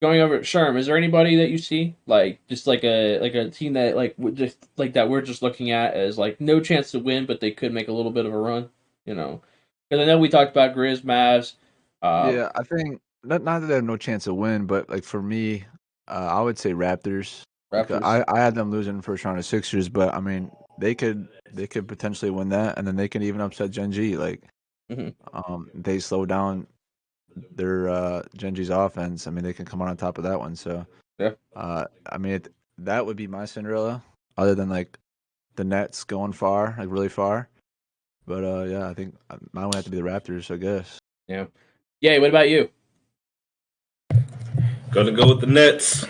Going over at Sherm, is there anybody that you see like just like a team that like just like that we're just looking at as like no chance to win, but they could make a little bit of a run, Because I know we talked about Grizz, Mavs. Yeah, I think not that they have no chance to win, but like for me, I would say Raptors. I had them losing in the first round of Sixers, but I mean they could potentially win that, and then they can even upset Gen G. Like, they slow down their Gen G's offense. I mean, they can come on top of that one. So, I mean, that would be my Cinderella. Other than like the Nets going far, like really far. But I think mine would have to be the Raptors, I guess. Yeah. Yeah. What about you? Gonna go with the Nets.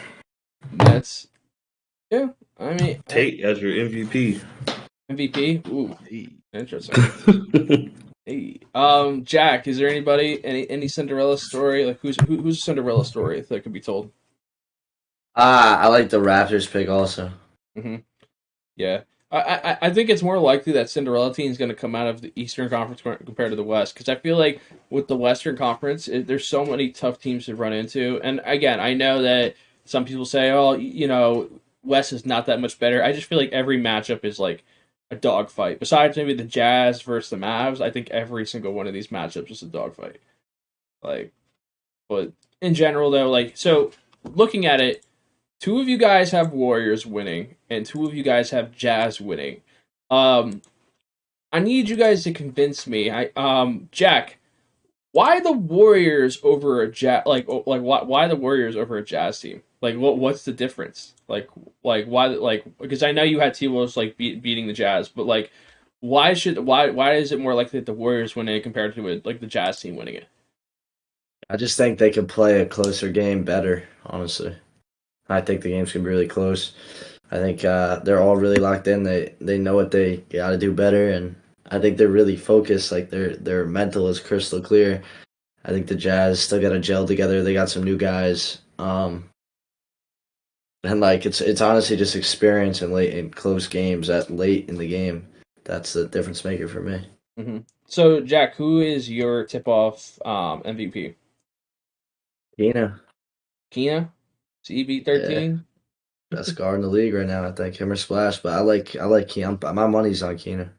Nets. Yeah. I mean, Tate as your MVP. MVP? Ooh, interesting. Hey, Jack, is there anybody any Cinderella story like who's a Cinderella story that could be told? I like the Raptors pick also. Mm-hmm. Yeah, I think it's more likely that Cinderella team is going to come out of the Eastern Conference compared to the West, because I feel like with the Western Conference, there's so many tough teams to run into, and again, I know that some people say, oh, West is not that much better. I just feel like every matchup is like a dogfight. Besides maybe the Jazz versus the Mavs, I think every single one of these matchups is a dogfight. Like, but in general though, like, so looking at it, 2 of you guys have Warriors winning, and 2 of you guys have Jazz winning. I need you guys to convince me. Jack, why the Warriors over a Jazz? Why the Warriors over a Jazz team? Like, what's the difference? Like why? Like, because I know you had T-Wolves like beating the Jazz, but like, Why is it more likely that the Warriors win it compared to like the Jazz team winning it? I just think they can play a closer game better, honestly. I think the game's gonna be really close. I think they're all really locked in. They know what they got to do better, and I think they're really focused. Like their mental is crystal clear. I think the Jazz still got to gel together. They got some new guys, and like it's honestly just experience in late in close games at late in the game. That's the difference maker for me. Mm-hmm. So, Jack, who is your tip-off MVP? Kina, Keena? CB13? best guard in the league right now. I think him or Splash, but I like Kina. My money's on Kina.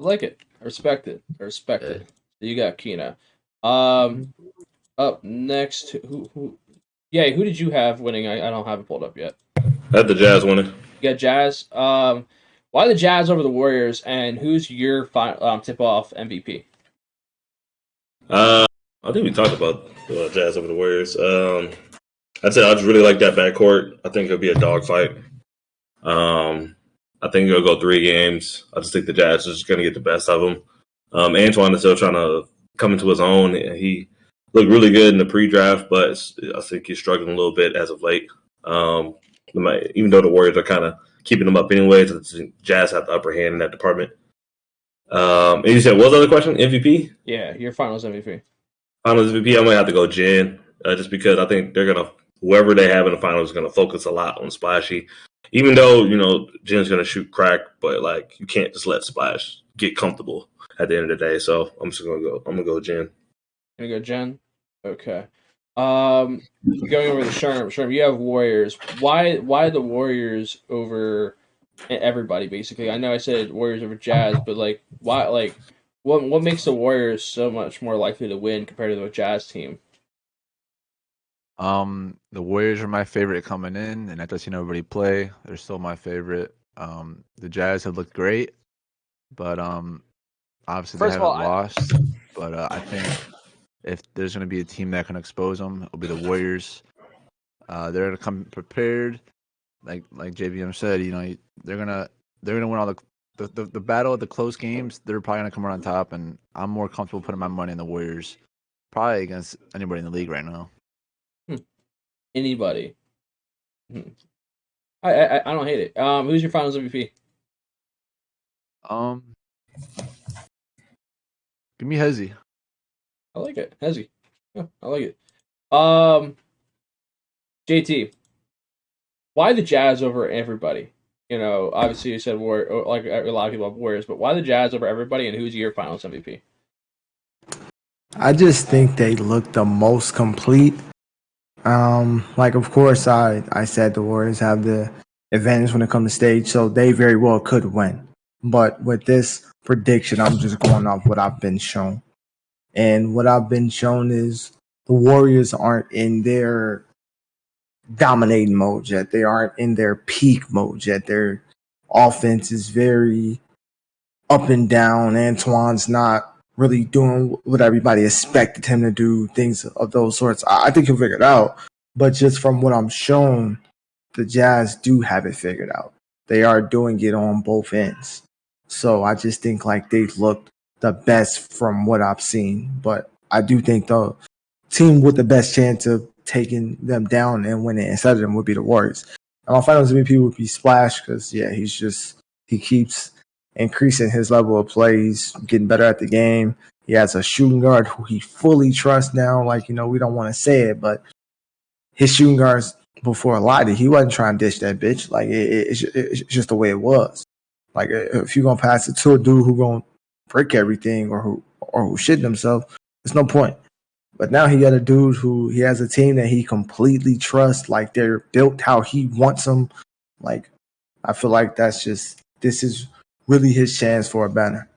I like it. I respect it. Yeah. So you got Keena. Up next, who? Yeah, who did you have winning? I don't have it pulled up yet. I had the Jazz winning. You got Jazz. Why the Jazz over the Warriors? And who's your tip-off MVP? I think we talked about the Jazz over the Warriors. I'd say I just really like that backcourt. I think it'll be a dogfight. I think it'll go 3 games. I just think the Jazz are just going to get the best of them. Antoine is still trying to come into his own. He looked really good in the pre-draft, but I think he's struggling a little bit as of late. Even though the Warriors are kind of keeping him up anyway, the Jazz have the upper hand in that department. And you said, what was the other question? MVP? Yeah, your Finals MVP. Finals MVP, I might have to go Jen, just because I think they're going to, whoever they have in the finals is going to focus a lot on Splashy. Even though, Jen's going to shoot crack, but, like, you can't just let Splash get comfortable at the end of the day. So I'm going to go Jen. Gonna go Jen? Okay. Going over the Sherm, you have Warriors. Why the Warriors over everybody, basically? I know I said Warriors over Jazz, but, like, why, like, what makes the Warriors so much more likely to win compared to the Jazz team? The Warriors are my favorite coming in, and after seeing everybody play, they're still my favorite. The Jazz have looked great, but obviously First they of all, haven't lost. But I think if there's going to be a team that can expose them, it'll be the Warriors. They're going to come prepared, like JVM said. They're gonna win all the battle of the close games. They're probably going to come out on top, and I'm more comfortable putting my money in the Warriors, probably against anybody in the league right now. Anybody. I don't hate it. Who's your Finals MVP? Give me Hezzy. I like it. Hezzy. Yeah, I like it. JT. Why the Jazz over everybody? Obviously you said like a lot of people have Warriors, but why the Jazz over everybody, and who's your Finals MVP? I just think they look the most complete. Of course, I said the Warriors have the advantage when it comes to stage, so they very well could win. But with this prediction, I'm just going off what I've been shown. And what I've been shown is the Warriors aren't in their dominating mode yet. They aren't in their peak mode yet. Their offense is very up and down. Antoine's not really doing what everybody expected him to do, things of those sorts. I think he'll figure it out. But just from what I'm shown, the Jazz do have it figured out. They are doing it on both ends. So I just think like they look the best from what I've seen. But I do think the team with the best chance of taking them down and winning instead of them would be the Warriors. And my Finals MVP would be Splash because, he keeps increasing his level of play. He's getting better at the game. He has a shooting guard who he fully trusts now. We don't want to say it, but his shooting guards before Lottie, he wasn't trying to dish that bitch. It's just the way it was. Like, if you're going to pass it to a dude who going to break everything or who shitting himself, there's no point. But now he got a dude who he has a team that he completely trusts. Like, they're built how he wants them. Like, I feel like this is really his chance for a banner.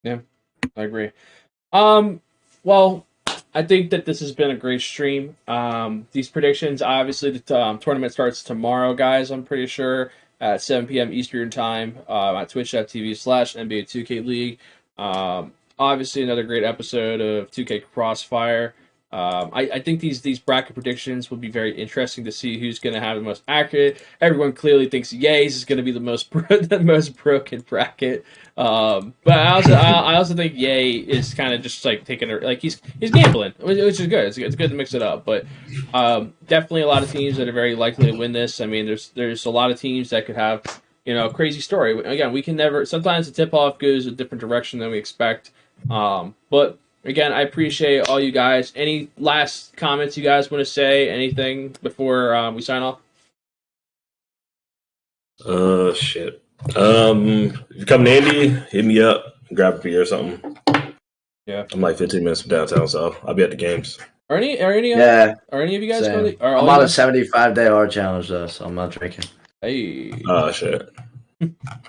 Yeah, I agree. Well, I think that this has been a great stream. These predictions, obviously, the tournament starts tomorrow, guys. I'm pretty sure at 7 p.m. Eastern time at twitch.tv/NBA2KLeague. Obviously, another great episode of 2K CrossFire. I think these bracket predictions will be very interesting to see who's going to have the most accurate. Everyone clearly thinks Ye's is going to be the most the most broken bracket. But I also think Ye is kind of just like taking like he's gambling, which is good. It's good to mix it up. But definitely a lot of teams that are very likely to win this. I mean, there's a lot of teams that could have a crazy story. Again, we can never. Sometimes the tip off goes a different direction than we expect. But again, I appreciate all you guys. Any last comments you guys want to say? Anything before we sign off? Shit. If you come to Indy, hit me up, grab a beer or something. Yeah. I'm like 15 minutes from downtown, so I'll be at the games. Are any of you guys same. going? I'm on a 75-day hard challenge though, so I'm not drinking. Hey. Oh shit.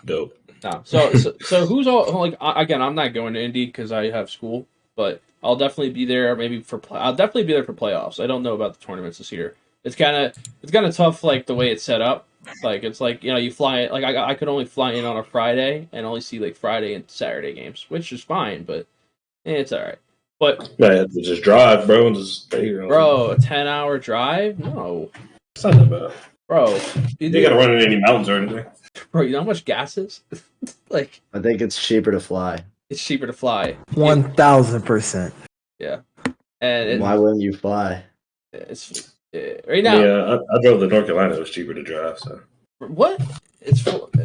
Dope. No. So who's all like? Again, I'm not going to Indy because I have school, but I'll definitely be there. I'll definitely be there for playoffs. I don't know about the tournaments this year. It's kind of tough, like the way it's set up. Like it's like you fly like I could only fly in on a Friday and only see like Friday and Saturday games, which is fine, but it's all right. But man, just drive, bro, and just stay here. Bro, a 10-hour drive? No, it's not that bad, bro. You gotta run in any mountains or anything, bro. You know how much gas is? Like, I think it's cheaper to fly. It's cheaper to fly. 1,000%. Yeah, and why wouldn't you fly? It's right now. Yeah, I drove to North Carolina. It was cheaper to drive. So what?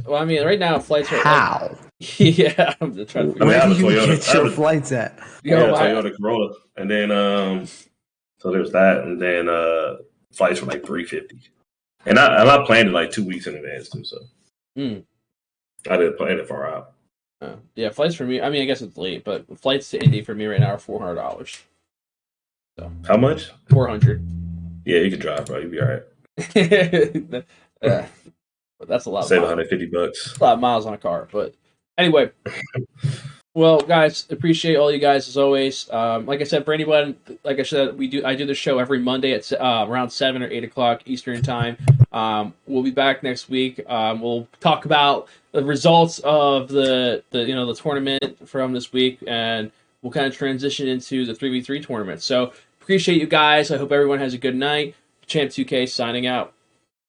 Well, I mean, right now flights are how? Yeah, I'm just trying to. Where do you get your flights at? Toyota Corolla, and then so there's that, and then flights were like $350, and I planned it like 2 weeks in advance too. So I didn't plan it far out. Yeah, flights for me. I mean, I guess it's late, but flights to Indy for me right now are $400. So how much? 400. Yeah, you can drive, bro. You'll be all right. But that's a lot. Save $150. A lot of miles on a car, but anyway. Well, guys, appreciate all you guys as always. Like I said, for anyone, like I said, I do the show every Monday at around 7 or 8 o'clock Eastern time. We'll be back next week. We'll talk about the results of the tournament from this week, and we'll kind of transition into the 3v3 tournament. So appreciate you guys. I hope everyone has a good night. Champ2K signing out.